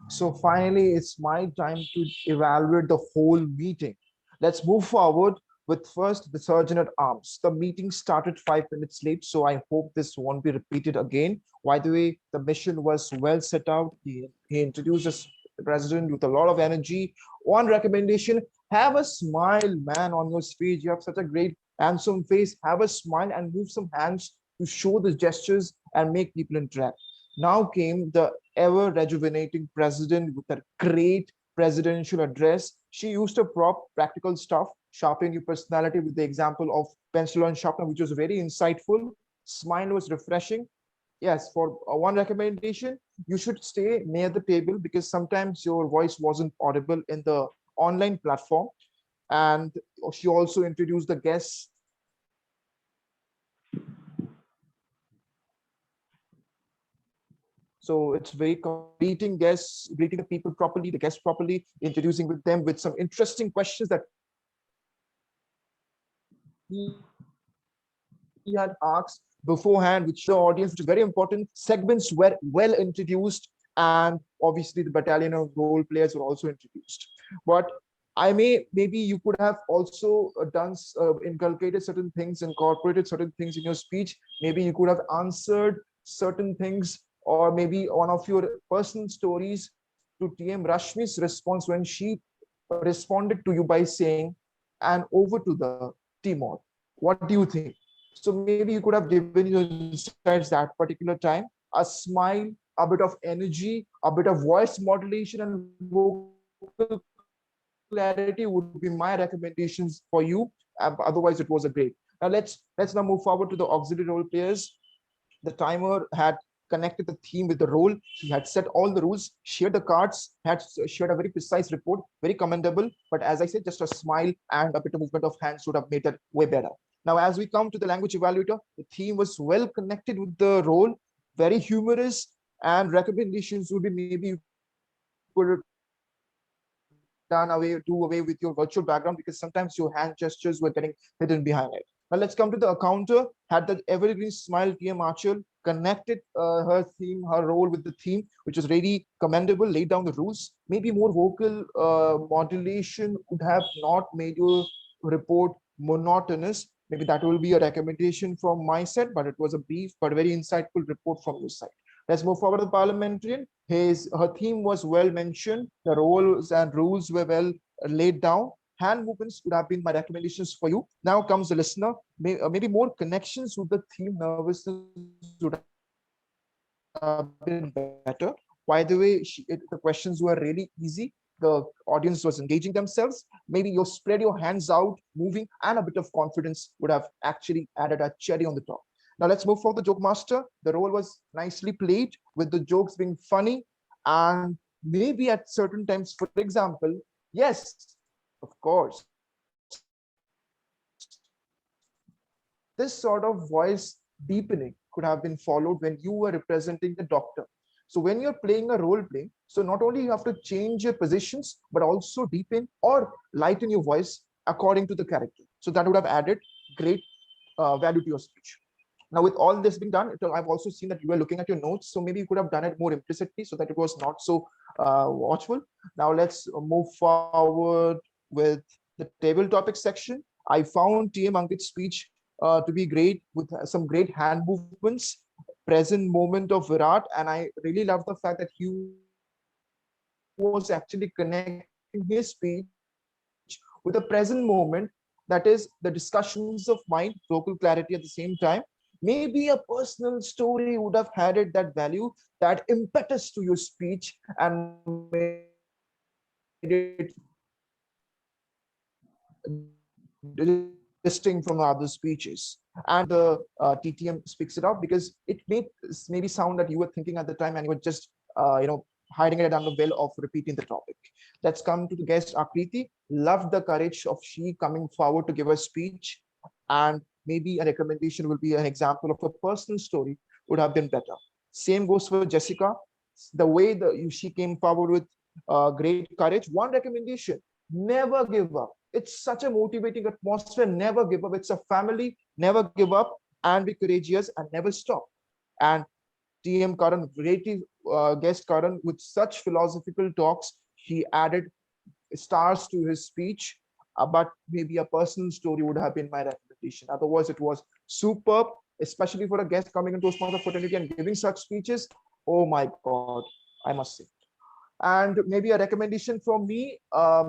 So finally, it's my time to evaluate the whole meeting. Let's move forward with first the Sergeant at Arms. The meeting started 5 minutes late, so I hope this won't be repeated again. By the way, the mission was well set out. He introduced us the president with a lot of energy. One recommendation: have a smile, man, on your speech. You have such a great handsome face. Have a smile and move some hands to show the gestures and make people interact. Now came the ever rejuvenating president with a great presidential address. She used to prop practical stuff, sharpen your personality with the example of pencil and sharpener, which was very insightful. Smile was refreshing. Yes, for one recommendation, you should stay near the table because sometimes your voice wasn't audible in the online platform. And she also introduced the guests. So it's very greeting guests, greeting the people properly, the guests properly, introducing with them with some interesting questions that he had asked beforehand, which the audience, which is very important. Segments were well introduced, and obviously the battalion of role players were also introduced. But maybe you could have also inculcated certain things, incorporated certain things in your speech. Maybe you could have answered certain things, or maybe one of your personal stories to TM Rashmi's response when she responded to you by saying, and over to the Timor. What do you think? So maybe you could have given your insights that particular time, a smile, a bit of energy, a bit of voice modulation and vocal clarity would be my recommendations for you. Otherwise, it was a great. Now let's now move forward to the auxiliary role players. The timer had connected the theme with the role. He had set all the rules, shared the cards, had shared a very precise report, very commendable. But as I said, just a smile and a bit of movement of hands would have made it way better. Now, as we come to the language evaluator, the theme was well connected with the role, very humorous, and recommendations would be maybe you could do away with your virtual background because sometimes your hand gestures were getting hidden behind it. Now let's come to the accounter. Had the evergreen smile, TM Archel connected her theme, her role with the theme, which was really commendable, laid down the rules. Maybe more vocal modulation would have not made your report monotonous. Maybe that will be a recommendation from my side, but it was a brief but very insightful report from your side. Let's move forward to the parliamentarian. Her theme was well mentioned. The roles and rules were well laid down. Hand movements would have been my recommendations for you. Now comes the listener. Maybe more connections with the theme. Nervousness would have been better. By the way, the questions were really easy. The audience was engaging themselves. Maybe you spread your hands out, moving, and a bit of confidence would have actually added a cherry on the top. Now let's move for the joke master. The role was nicely played with the jokes being funny and maybe at certain times, for example, yes, of course, this sort of voice deepening could have been followed when you were representing the doctor. So when you're playing a role play, so not only you have to change your positions, but also deepen or lighten your voice according to the character. So that would have added great value to your speech. Now, with all this being done, I've also seen that you were looking at your notes. So maybe you could have done it more implicitly so that it was not so watchful. Now let's move forward with the table topic section. I found TM Ankit's speech to be great with some great hand movements, present moment of Virat. And I really love the fact that he was actually connecting his speech with the present moment. That is the discussions of mind, vocal clarity at the same time. Maybe a personal story would have added that value, that impetus to your speech and made it distinct from other speeches. And the TTM speaks it out because it may maybe sound that you were thinking at the time and you were just hiding it under the veil of repeating the topic. Let's come to the guest Akriti. Loved the courage of she coming forward to give a speech, and maybe a recommendation will be an example of a personal story would have been better. Same goes for Jessica. the way she came forward with great courage. One recommendation: never give up. It's such a motivating atmosphere. Never give up. It's a family. Never give up and be courageous and never stop. And TM Karan, great guest Karan, with such philosophical talks, he added stars to his speech. But maybe a personal story would have been my recommendation. Otherwise, it was superb, especially for a guest coming into Toastmaster fraternity and giving such speeches. Oh my God, I must say. And maybe a recommendation from me,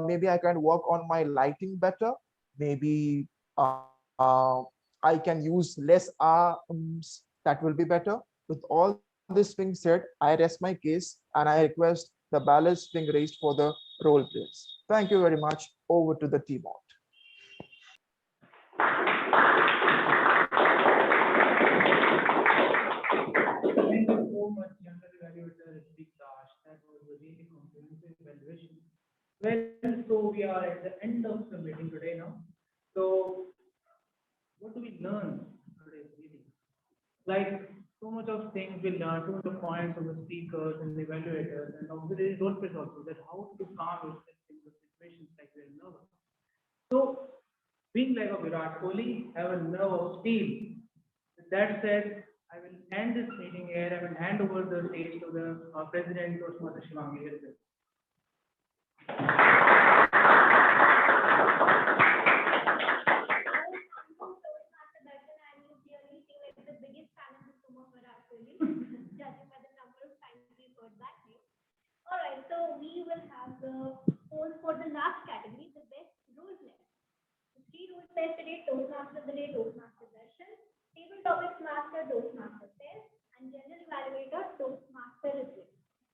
maybe I can work on my lighting better. Maybe I can use less arms, that will be better. With all this being said, I rest my case and I request the ballast being raised for the role players. Thank you very much. Over to the T-Bot. Thank you so much, younger evaluator Vikas. That was a really comprehensive evaluation. Well, so we are at the end of the meeting today now. So, what do we learn today's meeting? Like, so much of things we learned, so much of points of the speakers and the evaluators, and obviously role plays also, that how to calm yourself in the situations like we're nervous. So, being like a Virat Kohli, have a nerve of steel. With that said, I will end this meeting here. I will hand over the stage to the President Toastmaster Shivangi. All right, so we will have the polls for the last category, the best role play. The three role plays today: Toastmaster of the day, Toastmaster Darshan, Table Topics Master, Toastmaster Test, and General Evaluator, Toastmaster Review.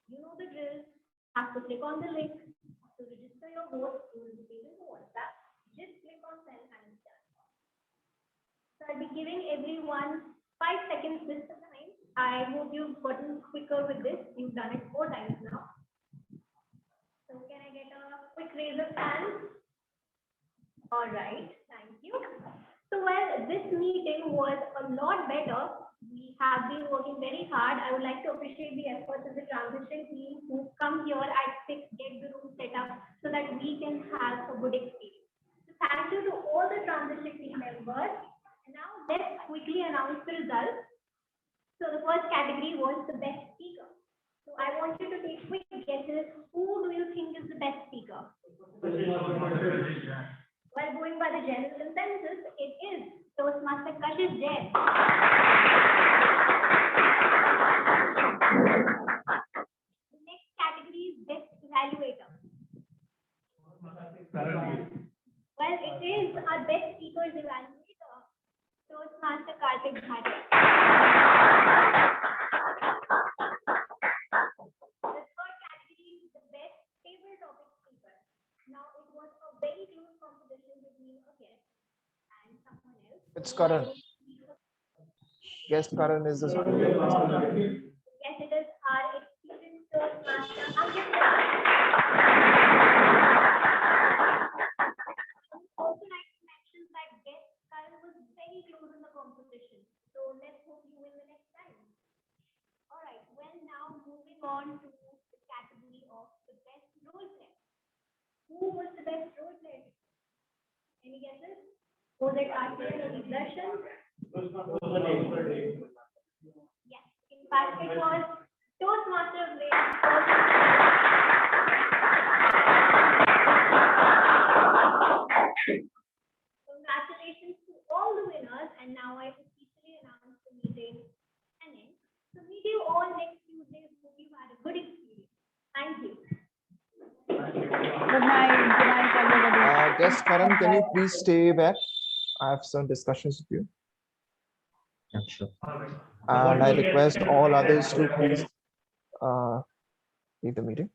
You know the drill. Have to click on the link to register your vote. You will be able to WhatsApp. Just click on send and it's done. So I'll be giving everyone 5 seconds this time. I hope you've gotten quicker with this. You've done it 4 times now. So can I get a quick raise of hands? All right, thank you. So well, this meeting was a lot better. We have been working very hard. I would like to appreciate the efforts of the transition team who come here at 6, get the room set up so that we can have a good experience. So thank you to all the transition team members. And now let's quickly announce the results. So the first category was the best speaker. So I want you to take quick guesses. Who do you think is the best speaker? Well, going by the general consensus, it is Toastmaster Kashish Jain. The next category is best evaluator. Well, it is our best speaker's evaluator, Toastmaster Karthik Bhatia. The third category is the best table topic speaker. Now, it was a very close competition between a guest and someone else. It's Karan. Guest Karan is the speaker. Yes, it is our experienced Toastmaster Ankit. Also, like to mention that guest Karan was very close in the competition. So let's hope you win the next time. All right. Well, now moving on to the category of the best role play. Who was the best role player? Any guesses? Was it RTN or Darshan? Yes, in fact, it was Toastmaster of the day. Congratulations to all the winners, and now I officially announce the meeting ending. So meet you all next Tuesday. Hope you had a good experience. Thank you. Good night everybody. Guest Karan, can you please stay back? I have some discussions with you. Yeah, sure. And I request all others to please leave the meeting.